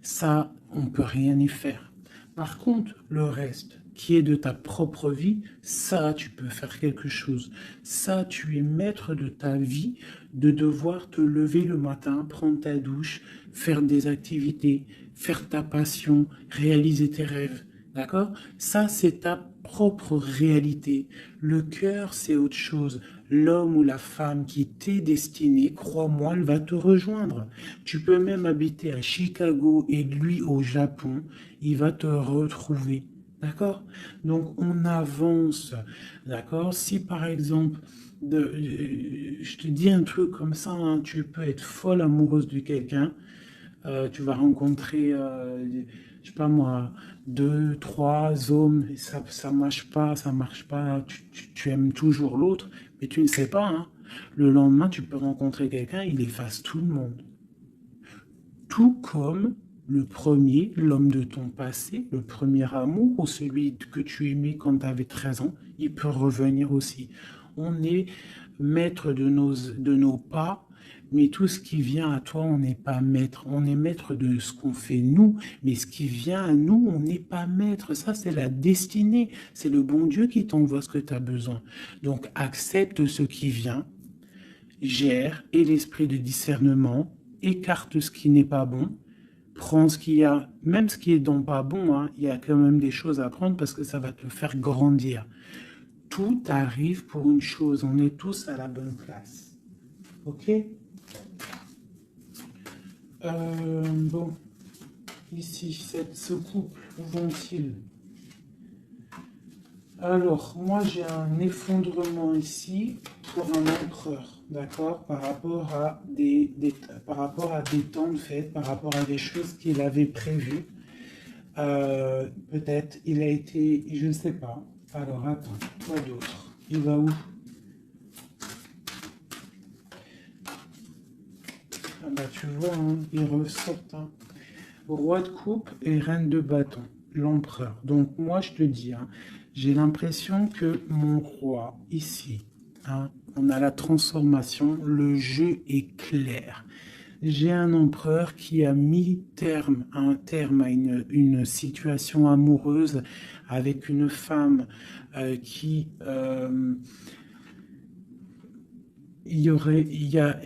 Ça, on peut rien y faire. Par contre, le reste, qui est de ta propre vie, ça, tu peux faire quelque chose. Ça, tu es maître de ta vie, de devoir te lever le matin, prendre ta douche, faire des activités, faire ta passion, réaliser tes rêves. D'accord? Ça, c'est ta propre réalité. Le cœur, c'est autre chose. L'homme ou la femme qui t'est destiné, crois-moi, elle va te rejoindre. Tu peux même habiter à Chicago et lui au Japon, il va te retrouver. D'accord? Donc, on avance. D'accord? Si, par exemple, je te dis un truc comme ça, hein, tu peux être folle amoureuse de quelqu'un, tu vas rencontrer, je sais pas moi, 2, 3 hommes, et ça marche pas, tu aimes toujours l'autre, mais tu ne sais pas, hein. Le lendemain, tu peux rencontrer quelqu'un, il efface tout le monde. Tout comme le premier, l'homme de ton passé, le premier amour, ou celui que tu aimais quand tu avais 13 ans, il peut revenir aussi. On est maître de nos pas, mais tout ce qui vient à toi, on n'est pas maître. On est maître de ce qu'on fait nous, mais ce qui vient à nous, on n'est pas maître. Ça, c'est la destinée. C'est le bon Dieu qui t'envoie ce que tu as besoin. Donc, accepte ce qui vient, gère, et l'esprit de discernement, écarte ce qui n'est pas bon, prends ce qu'il y a, même ce qui est donc pas bon, hein, il y a quand même des choses à prendre parce que ça va te faire grandir. Tout arrive pour une chose, on est tous à la bonne place. Ok? Bon, ici, ce couple, où vont-ils? Alors, moi j'ai un effondrement ici pour un empereur, d'accord, par rapport à des temps de fête, par rapport à des choses qu'il avait prévues. Peut-être il a été, je ne sais pas. Alors attends, quoi d'autre? Il va où? Ah bah tu vois, hein, il ressort. Hein. Roi de coupe et reine de bâton, l'empereur. Donc moi je te dis, hein, j'ai l'impression que mon roi, ici, hein, on a la transformation, le jeu est clair. J'ai un empereur qui a mis un terme à une situation amoureuse avec une femme il y a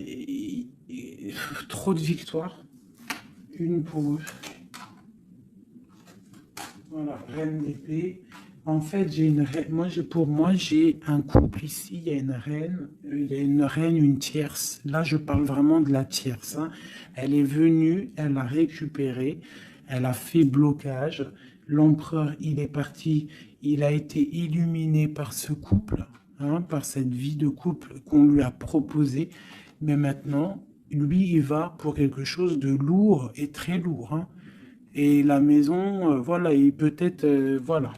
trop de victoires, une pour eux. Voilà, reine d'épée. En fait, pour moi, j'ai un couple ici, il y a une reine, une tierce. Là, je parle vraiment de la tierce. Hein. Elle est venue, elle a récupéré, elle a fait blocage. L'empereur, il est parti, il a été illuminé par ce couple, hein, par cette vie de couple qu'on lui a proposée. Mais maintenant, lui, il va pour quelque chose de lourd et très lourd. Hein. Et la maison, voilà, et peut-être, voilà.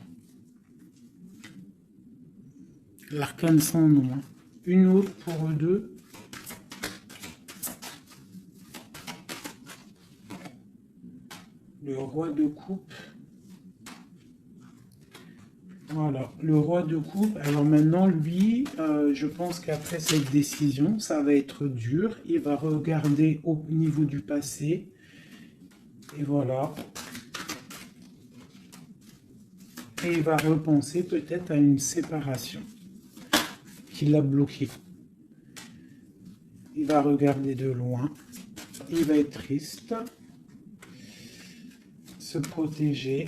L'arcane sans nom. Hein. Une autre pour eux deux. Le roi de coupe. Voilà, le roi de coupe. Alors maintenant, lui, je pense qu'après cette décision, ça va être dur. Il va regarder au niveau du passé. Et voilà. Et il va repenser peut-être à une séparation qui l'a bloqué. Il va regarder de loin. Il va être triste. Se protéger.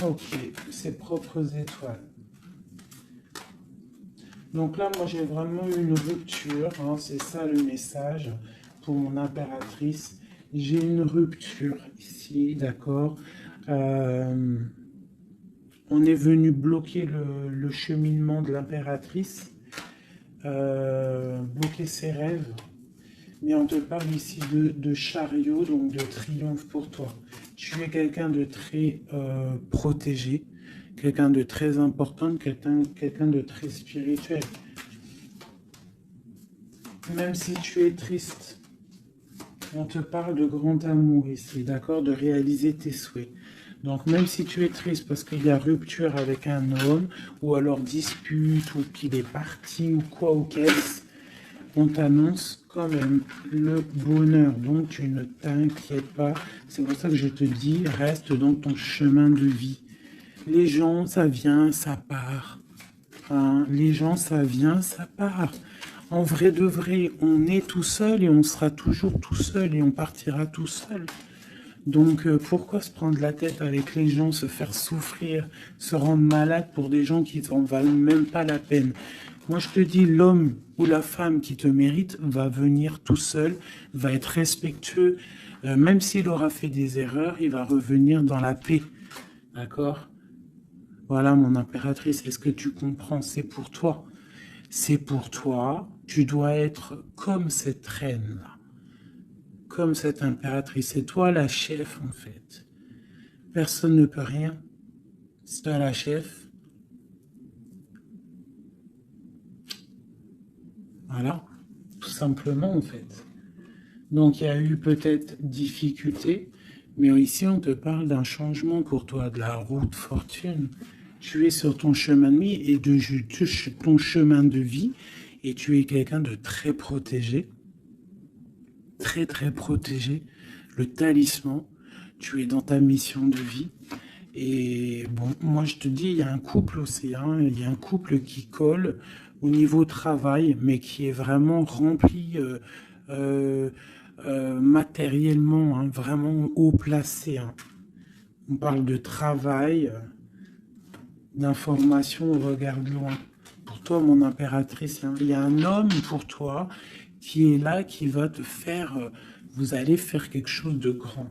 Ok, ses propres étoiles. Donc là, moi, j'ai vraiment eu une rupture. Hein, c'est ça le message pour mon impératrice. J'ai une rupture ici, d'accord. On est venu bloquer le cheminement de l'impératrice, bloquer ses rêves. Mais on te parle ici de chariot, donc de triomphe pour toi. Tu es quelqu'un de très protégé, quelqu'un de très important, quelqu'un de très spirituel. Même si tu es triste, on te parle de grand amour ici, d'accord, de réaliser tes souhaits. Donc même si tu es triste parce qu'il y a rupture avec un homme, ou alors dispute, ou qu'il est parti, ou quoi, ou qu'est-ce, on t'annonce quand même le bonheur. Donc tu ne t'inquiètes pas. C'est pour ça que je te dis, reste dans ton chemin de vie. Les gens, ça vient, ça part. Hein, les gens, ça vient, ça part. En vrai de vrai, on est tout seul et on sera toujours tout seul et on partira tout seul. Donc pourquoi se prendre la tête avec les gens, se faire souffrir, se rendre malade pour des gens qui n'en valent même pas la peine? Moi je te dis, l'homme ou la femme qui te mérite va venir tout seul, va être respectueux, même s'il aura fait des erreurs, il va revenir dans la paix. D'accord? Voilà mon impératrice, est-ce que tu comprends? C'est pour toi. C'est pour toi, tu dois être comme cette reine-là. Comme cette impératrice, c'est toi la chef en fait. Personne ne peut rien. C'est toi la chef. Voilà, tout simplement en fait. Donc il y a eu peut-être difficulté, Mais ici, on te parle d'un changement pour toi, de la route fortune. Tu es sur ton chemin de vie et ton chemin de vie, et tu es quelqu'un de très protégé, très très protégé. Le talisman, tu es dans ta mission de vie. Et bon, moi je te dis, il y a un couple aussi, hein, il y a un couple qui colle au niveau travail, mais qui est vraiment rempli euh, matériellement, hein, vraiment haut placé, hein. On parle de travail, d'information, on regarde loin. Pour toi, mon impératrice, hein, il y a un homme pour toi qui est là, qui va te faire, vous allez faire quelque chose de grand.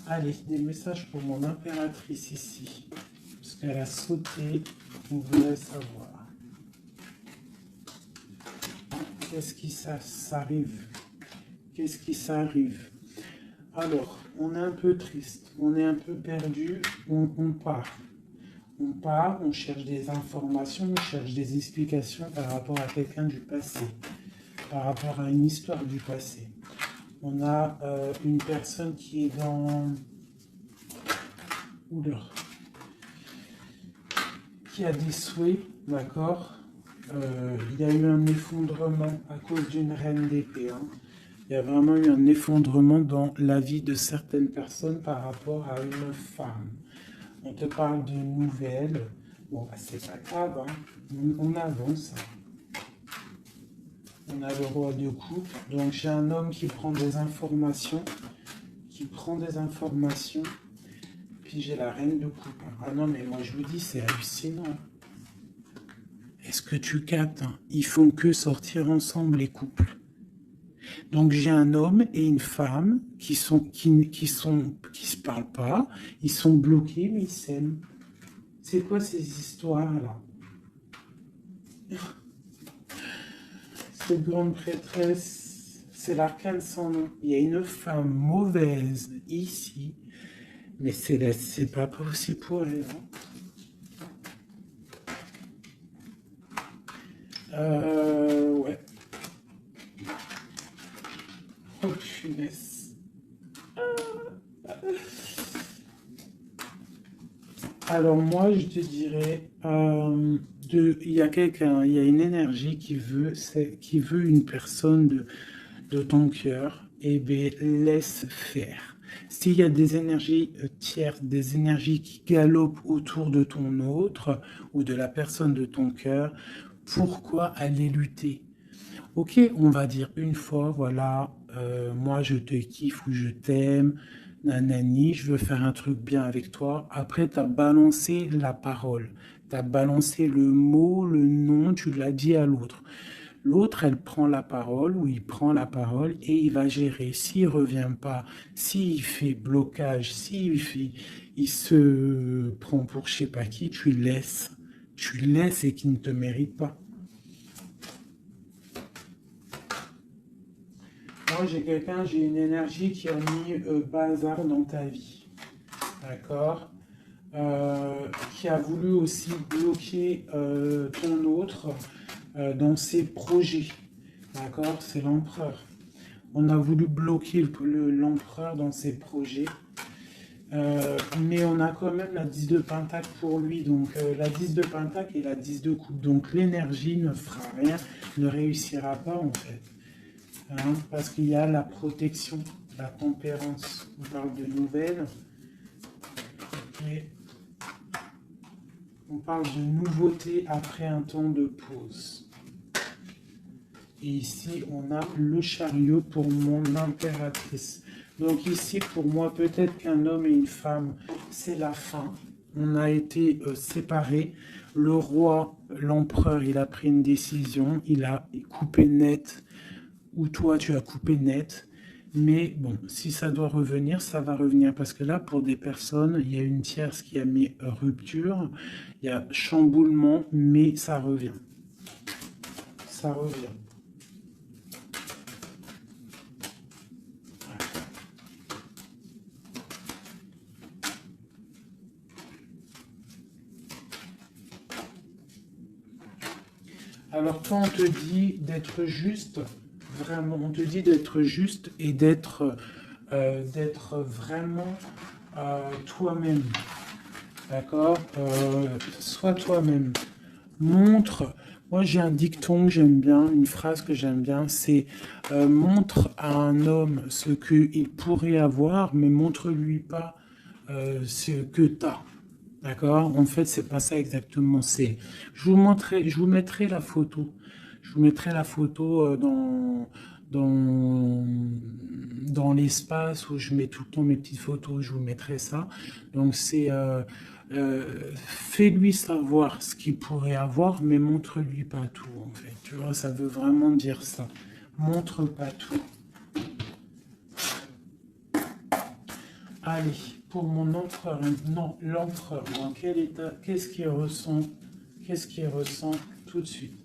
Allez, des messages pour mon impératrice ici, parce qu'elle a sauté, on voudrait savoir. Qu'est-ce qui s'arrive? Qu'est-ce qui s'arrive? Alors, on est un peu triste, on est un peu perdu, on part. On part, on cherche des informations, on cherche des explications par rapport à quelqu'un du passé, par rapport à une histoire du passé. On a une personne qui est dans... Oula. Qui a des souhaits, d'accord. Il y a eu un effondrement à cause d'une reine d'épée, hein. Il y a vraiment eu un effondrement dans la vie de certaines personnes par rapport à une femme. On te parle de nouvelles. Bon, bah, c'est pas grave, hein. On avance. On a le roi de coupe. Donc, j'ai un homme qui prend des informations. Puis, j'ai la reine de coupe. Ah non, mais moi, je vous dis, c'est hallucinant. Est-ce que tu captes, hein? Ils font que sortir ensemble, les couples. Donc j'ai un homme et une femme qui se parlent pas, ils sont bloqués mais ils s'aiment. C'est quoi ces histoires là? Cette grande prêtresse, c'est l'arcane sans nom. Il y a une femme mauvaise ici, mais c'est pas possible pour elle. Ouais. Oh punaise. Alors moi je te dirais, il y a quelqu'un, il y a une énergie qui veut une personne de ton cœur, et bien laisse faire. S'il y a des énergies tierces, des énergies qui galopent autour de ton autre ou de la personne de ton cœur, pourquoi aller lutter? Ok, on va dire une fois, voilà, moi je te kiffe ou je t'aime, nanani, je veux faire un truc bien avec toi. Après, tu as balancé la parole, tu as balancé le mot, le nom, tu l'as dit à l'autre. L'autre, elle prend la parole ou il prend la parole et il va gérer. S'il revient pas, s'il fait blocage, il se prend pour je sais pas qui, tu laisses. Tu laisses et qui ne te mérite pas. Moi, j'ai une énergie qui a mis bazar dans ta vie. D'accord, qui a voulu aussi bloquer ton autre dans ses projets. D'accord, c'est l'empereur. On a voulu bloquer l'empereur dans ses projets. Mais on a quand même la 10 de pentacle pour lui. Donc la 10 de pentacle et la 10 de coupe. Donc l'énergie ne fera rien, ne réussira pas en fait. Hein, parce qu'il y a la protection, la tempérance. On parle de nouvelles. Et on parle de nouveauté après un temps de pause. Et ici, on a le chariot pour mon impératrice. Donc ici, pour moi, peut-être qu'un homme et une femme, c'est la fin. On a été séparés. Le roi, l'empereur, il a pris une décision. Il a coupé net. Ou toi, tu as coupé net. Mais bon, si ça doit revenir, ça va revenir. Parce que là, pour des personnes, il y a une tierce qui a mis rupture. Il y a chamboulement, mais ça revient. Ça revient. Alors toi, on te dit d'être juste, vraiment, on te dit d'être juste et d'être vraiment toi-même. D'accord? Sois toi-même. Montre. Moi, j'ai un dicton que j'aime bien, une phrase que j'aime bien, c'est montre à un homme ce qu'il pourrait avoir, mais montre-lui pas ce que tu as. D'accord? En fait, c'est pas ça exactement. Je vous mettrai la photo. Je vous mettrai la photo dans, dans l'espace où je mets tout le temps mes petites photos. Je vous mettrai ça. Donc, fais-lui savoir ce qu'il pourrait avoir, mais montre-lui pas tout, en fait. Tu vois, ça veut vraiment dire ça. Montre pas tout. Allez, pour mon empereur, non, l'empereur, dans quel état, qu'est-ce qu'il ressent tout de suite?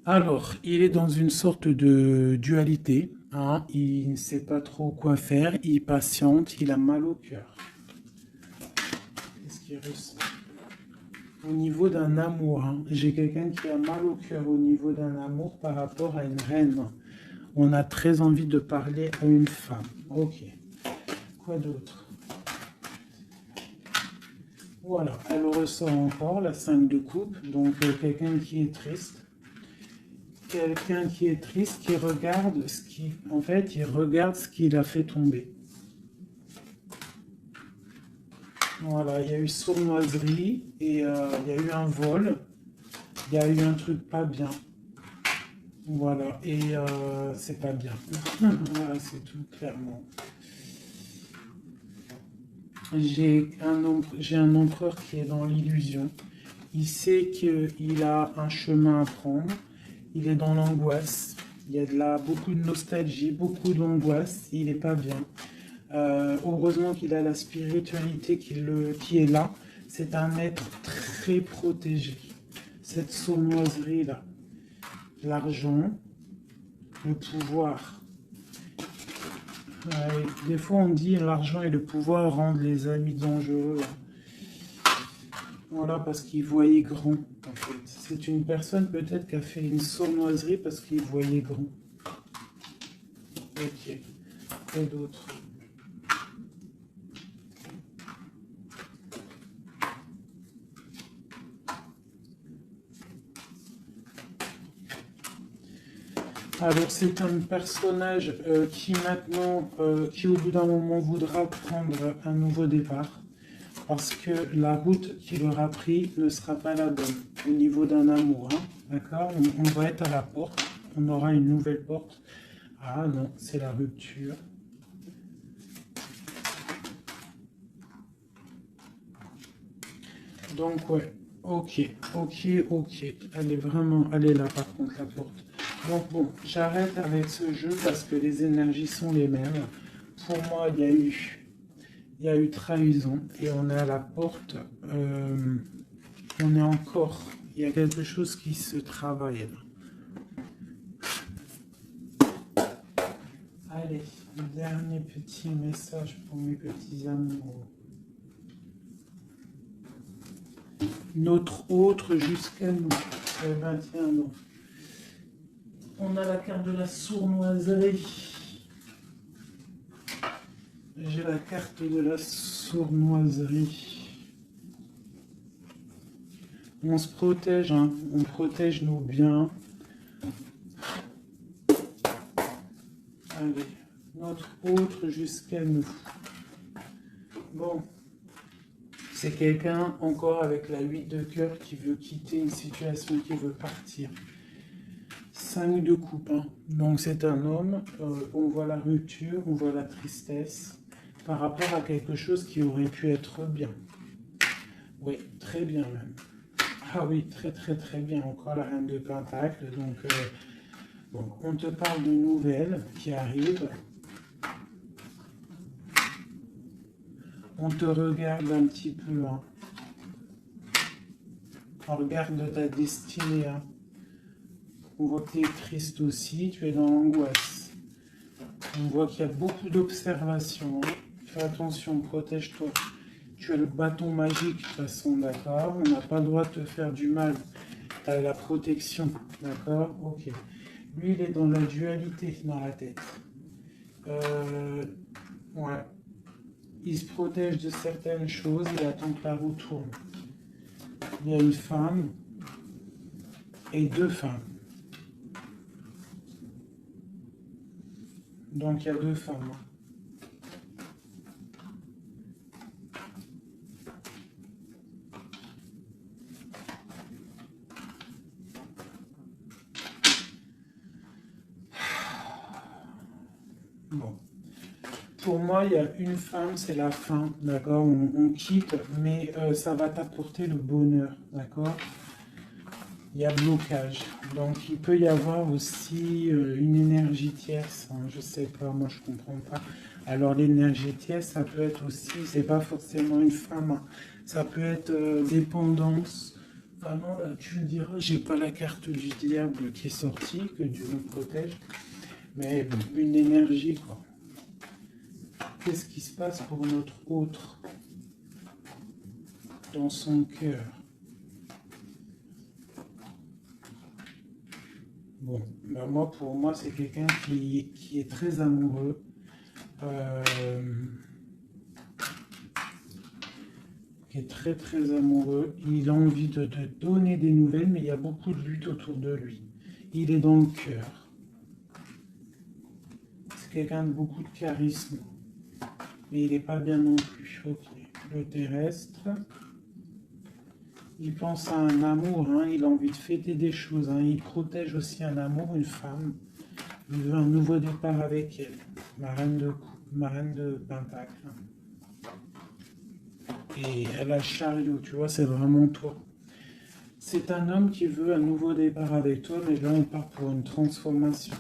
Alors, il est dans une sorte de dualité, hein, il ne sait pas trop quoi faire, il patiente, il a mal au cœur. Qu'est-ce qu'il ressent? Au niveau d'un amour, hein, j'ai quelqu'un qui a mal au cœur au niveau d'un amour par rapport à une reine. On a très envie de parler à une femme. Ok. Quoi d'autre? Voilà, elle ressort encore la 5 de coupe. Donc quelqu'un qui est triste. Quelqu'un qui est triste, qui regarde ce qui... En fait, il regarde ce qu'il a fait tomber. Voilà, il y a eu sournoiserie et il y a eu un vol. Il y a eu un truc pas bien. Voilà, et c'est pas bien. Voilà, c'est tout, clairement. J'ai un empereur qui est dans l'illusion. Il sait qu'il a un chemin à prendre. Il est dans l'angoisse. Il y a beaucoup de nostalgie, beaucoup d'angoisse. Il n'est pas bien. Heureusement qu'il a la spiritualité qui est là. C'est un être très protégé. Cette sournoiserie-là. L'argent, le pouvoir. Des fois, on dit l'argent et le pouvoir rendent les amis dangereux. Voilà, parce qu'il voyait grand, en fait. C'est une personne peut-être qui a fait une sournoiserie parce qu'il voyait grand. Ok. Et d'autres. Alors, c'est un personnage qui maintenant, qui au bout d'un moment voudra prendre un nouveau départ. Parce que la route qu'il aura pris ne sera pas la bonne au niveau d'un amour. Hein, d'accord, on va être à la porte, on aura une nouvelle porte. Ah non, c'est la rupture. Donc ouais, ok. Elle est là par contre la porte. Donc bon, j'arrête avec ce jeu parce que les énergies sont les mêmes. Pour moi, il y a eu trahison et on est à la porte. On est encore. Il y a quelque chose qui se travaille là. Allez, dernier petit message pour mes petits amoureux. Notre autre jusqu'à nous. Eh ben tiens donc. On a la carte de la sournoiserie. J'ai la carte de la sournoiserie. On se protège, hein. On protège nos biens. Allez, notre autre jusqu'à nous. Bon, c'est quelqu'un encore avec la 8 de cœur qui veut quitter une situation, qui veut partir. 5 de coupe, hein. Donc c'est un homme, on voit la rupture, on voit la tristesse par rapport à quelque chose qui aurait pu être bien. Oui, très bien même. Ah oui, très bien. Encore la reine de Pentacle. Donc, bon, on te parle de nouvelles qui arrivent. On te regarde un petit peu. Hein. On regarde ta destinée. Hein. On voit que tu es triste aussi, tu es dans l'angoisse. On voit qu'il y a beaucoup d'observations. Hein. Fais attention, protège-toi. Tu as le bâton magique de toute façon, d'accord? On n'a pas le droit de te faire du mal. Tu as la protection, d'accord? Ok. Lui, il est dans la dualité dans la tête. Ouais. Il se protège de certaines choses, il attend que la roue tourne. Il y a une femme et deux femmes. Donc il y a deux femmes. Bon. Pour moi, il y a une femme, c'est la fin, d'accord? On quitte, mais ça va t'apporter le bonheur, d'accord? Il y a blocage. Donc, il peut y avoir aussi une énergie tierce, hein, je sais pas, moi je comprends pas. Alors, l'énergie tierce, ça peut être aussi, c'est pas forcément une femme, hein. Ça peut être dépendance. Vraiment, là, tu me diras, j'ai pas la carte du diable qui est sortie, que Dieu nous protège, mais bon, une énergie, quoi. Qu'est-ce qui se passe pour notre autre dans son cœur? Bon, ben moi, pour moi, c'est quelqu'un qui est très amoureux. euh, qui est très très amoureux. Il a envie de te donner des nouvelles, mais il y a beaucoup de lutte autour de lui. Il est dans le cœur. C'est quelqu'un de beaucoup de charisme. Mais il n'est pas bien non plus. Ok. Le terrestre. Il pense à un amour, hein. Il a envie de fêter des choses, hein. Il protège aussi un amour, une femme. Il veut un nouveau départ avec elle. Ma reine de coupe, ma reine de pentacle. Et elle a le chariot, tu vois, c'est vraiment toi. C'est un homme qui veut un nouveau départ avec toi, mais là on part pour une transformation.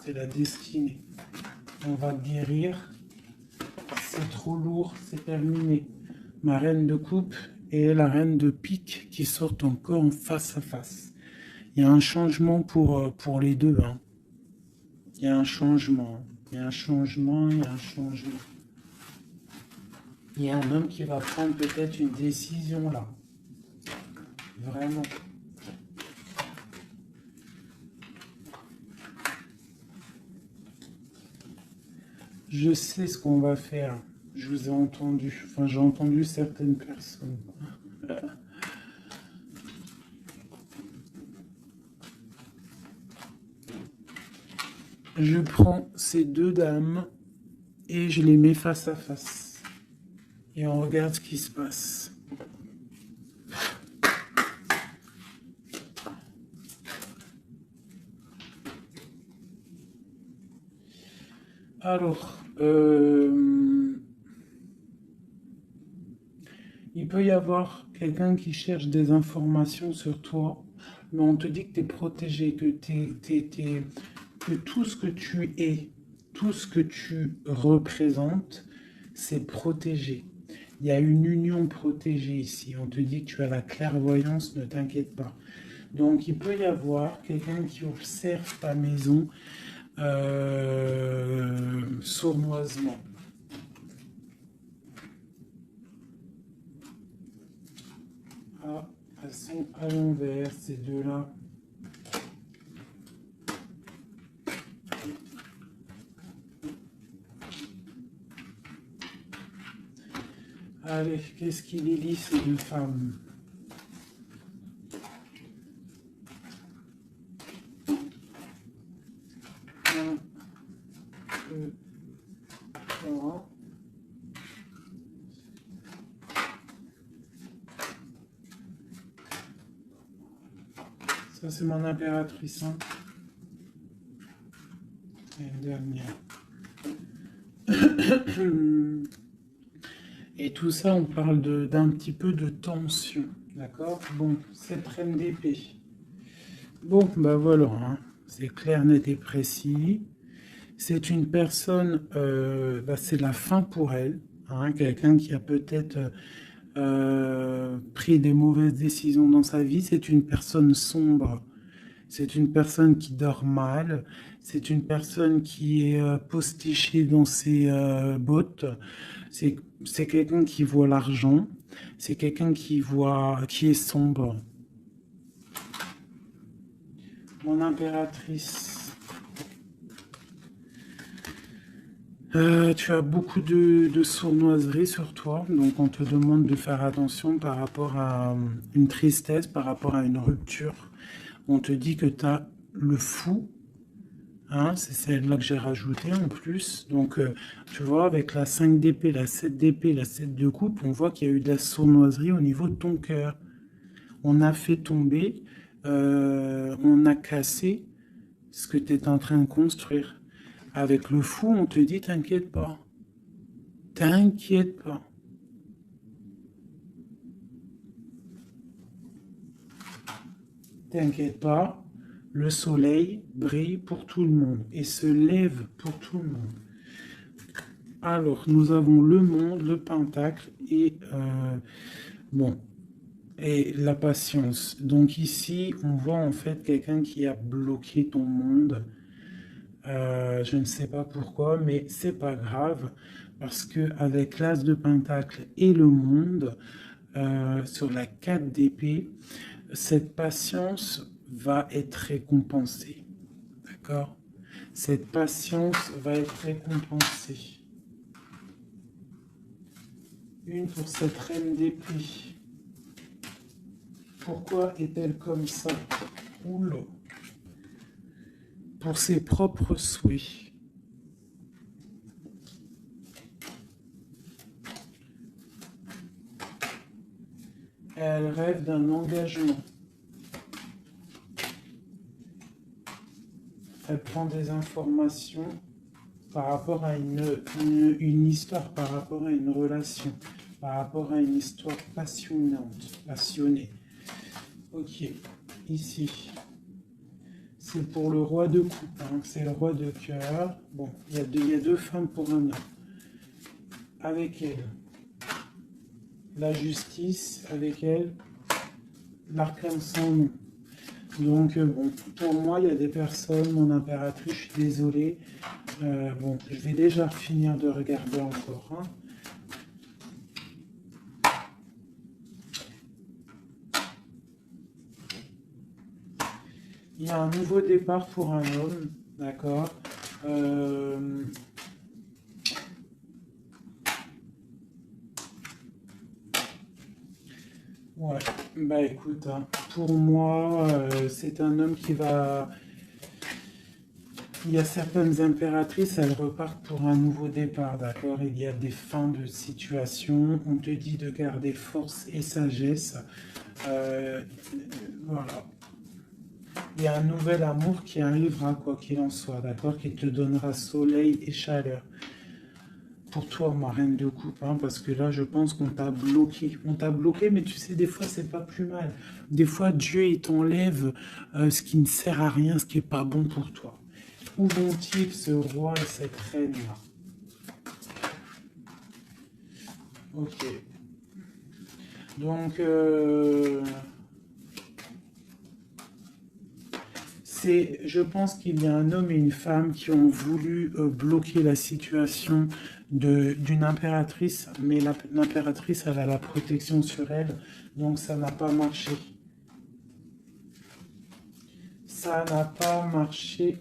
C'est la destinée. On va guérir. C'est trop lourd, c'est terminé. Ma reine de coupe et la reine de pique qui sortent encore en face à face. Il y a un changement pour les deux, hein. Il y a un changement. Il y a un changement, il y a un changement. Il y a un homme qui va prendre peut-être une décision là. Vraiment. Je sais ce qu'on va faire. Je vous ai entendu. Enfin, j'ai entendu certaines personnes. Je prends ces deux dames et je les mets face à face. Et on regarde ce qui se passe. Alors, il peut y avoir quelqu'un qui cherche des informations sur toi, mais on te dit que tu es protégé, que tout ce que tu es, tout ce que tu représentes, c'est protégé. Il y a une union protégée ici. On te dit que tu as la clairvoyance, ne t'inquiète pas. Donc, il peut y avoir quelqu'un qui observe ta maison sournoisement. Ah, elles sont à l'envers, ces deux-là. Allez, qu'est-ce qu'il les lie, ces deux femmes? Un, deux, trois. Ça, c'est mon impératrice. Hein. Et une dernière. Et tout ça, on parle d'un petit peu de tension. D'accord? Bon, cette reine d'épée. Bon, bah voilà. Hein. C'est clair, net et précis. C'est une personne, c'est la fin pour elle. Hein, quelqu'un qui a peut-être pris des mauvaises décisions dans sa vie. C'est une personne sombre. C'est une personne qui dort mal. C'est une personne qui est postichée dans ses bottes. C'est quelqu'un qui voit l'argent. C'est quelqu'un qui est sombre. Mon impératrice. Tu as beaucoup de sournoiserie sur toi, donc on te demande de faire attention par rapport à une tristesse, par rapport à une rupture. On te dit que tu as le fou, hein, c'est celle-là que j'ai rajouté en plus. Donc, tu vois, avec la 5 d'épée, la 7 d'épée, la 7 de coupe, on voit qu'il y a eu de la sournoiserie au niveau de ton cœur. On a fait tomber, on a cassé ce que tu es en train de construire. Avec le fou, on te dit, t'inquiète pas. T'inquiète pas. T'inquiète pas. Le soleil brille pour tout le monde et se lève pour tout le monde. Alors, nous avons le monde, le pentacle et bon, et la patience. Donc ici, on voit en fait quelqu'un qui a bloqué ton monde. Je ne sais pas pourquoi, mais c'est pas grave parce que avec l'as de pentacle et le monde sur la 4 d'épée, cette patience va être récompensée. D'accord? Cette patience va être récompensée. Une pour cette reine d'épée. Pourquoi est-elle comme ça? Oula. Pour ses propres souhaits. Elle rêve d'un engagement. Elle prend des informations par rapport à une histoire, par rapport à une relation, par rapport à une histoire passionnante, passionnée. Ok, ici, c'est pour le roi de coupe, hein, c'est le roi de cœur. Bon, il y a deux femmes pour un homme. Avec elle, la justice, avec elle, l'arcane sans nom. Donc, bon, pour moi, il y a des personnes, mon impératrice, je suis désolé. Bon, je vais déjà finir de regarder encore. Hein. Il y a un nouveau départ pour un homme, d'accord. Ouais, bah écoute, hein, pour moi, c'est un homme qui va. Il y a certaines impératrices, elles repartent pour un nouveau départ, d'accord? Il y a des fins de situation. On te dit de garder force et sagesse. Voilà. Il y a un nouvel amour qui arrivera, quoi qu'il en soit, d'accord? Qui te donnera soleil et chaleur. Pour toi, ma reine de coupe, hein, parce que là, je pense qu'on t'a bloqué. On t'a bloqué, mais tu sais, des fois, c'est pas plus mal. Des fois, Dieu, il t'enlève ce qui ne sert à rien, ce qui est pas bon pour toi. Où vont-ils, ce roi et cette reine-là? Ok. Donc, je pense qu'il y a un homme et une femme qui ont voulu bloquer la situation d'une impératrice, mais l'impératrice, elle a la protection sur elle, donc ça n'a pas marché. Ça n'a pas marché.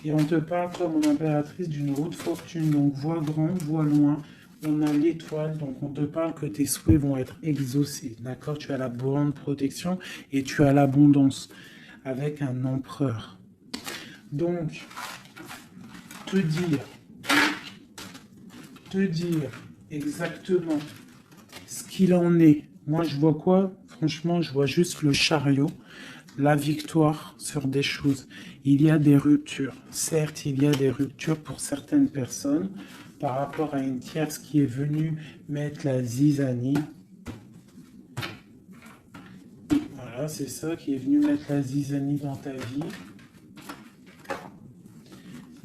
Et on te parle comme une impératrice d'une roue de fortune, donc vois grand, vois loin. On a l'étoile, donc on te parle que tes souhaits vont être exaucés, d'accord? Tu as la bonne protection et tu as l'abondance avec un empereur. Donc, te dire exactement ce qu'il en est. Moi, je vois quoi? Franchement, je vois juste le chariot, la victoire sur des choses. Il y a des ruptures. Certes, il y a des ruptures pour certaines personnes par rapport à une tierce qui est venue mettre la zizanie. Voilà, c'est ça, qui est venu mettre la zizanie dans ta vie.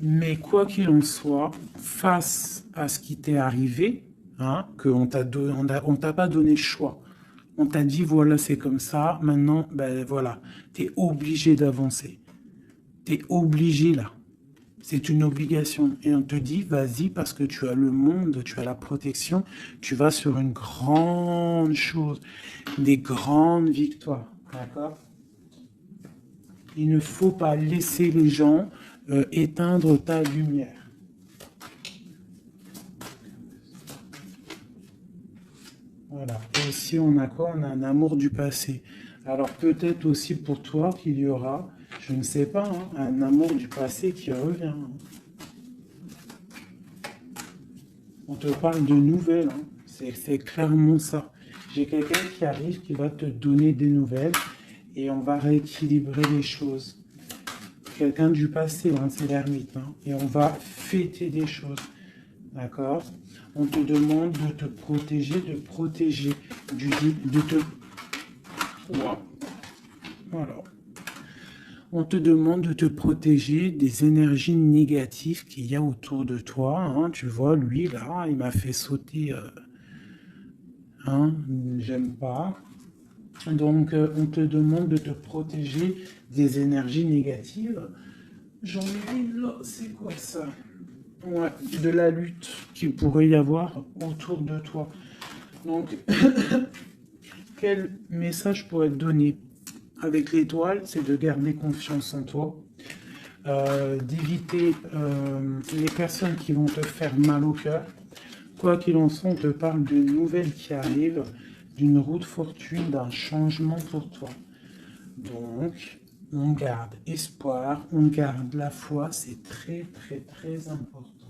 Mais quoi qu'il en soit, face à ce qui t'est arrivé, hein, qu'on t'a pas donné le choix. On t'a dit, voilà, c'est comme ça. Maintenant, ben voilà, t'es obligé d'avancer. T'es obligé là. C'est une obligation. Et on te dit, vas-y, parce que tu as le monde, tu as la protection, tu vas sur une grande chose, des grandes victoires. D'accord? Il ne faut pas laisser les gens éteindre ta lumière. Voilà. Et ici, on a quoi? On a un amour du passé. Alors peut-être aussi pour toi qu'il y aura, je ne sais pas, hein, un amour du passé qui revient. Hein. On te parle de nouvelles. Hein. C'est clairement ça. J'ai quelqu'un qui arrive qui va te donner des nouvelles et on va rééquilibrer les choses. Quelqu'un du passé, hein, c'est l'ermite. Hein, et on va fêter des choses. D'accord? On te demande de te protéger, de te... Voilà. On te demande de te protéger des énergies négatives qu'il y a autour de toi. Hein. Tu vois, lui, là, il m'a fait sauter. Hein, j'aime pas. Donc, on te demande de te protéger des énergies négatives. J'en ai une là, c'est quoi ça? Ouais, de la lutte qu'il pourrait y avoir autour de toi. Donc, quel message pourrait te donner avec l'étoile? C'est de garder confiance en toi, d'éviter les personnes qui vont te faire mal au cœur. Quoi qu'il en soit, on te parle d'une nouvelle qui arrive, d'une route fortune, d'un changement pour toi. Donc, on garde espoir, on garde la foi, c'est très très très important.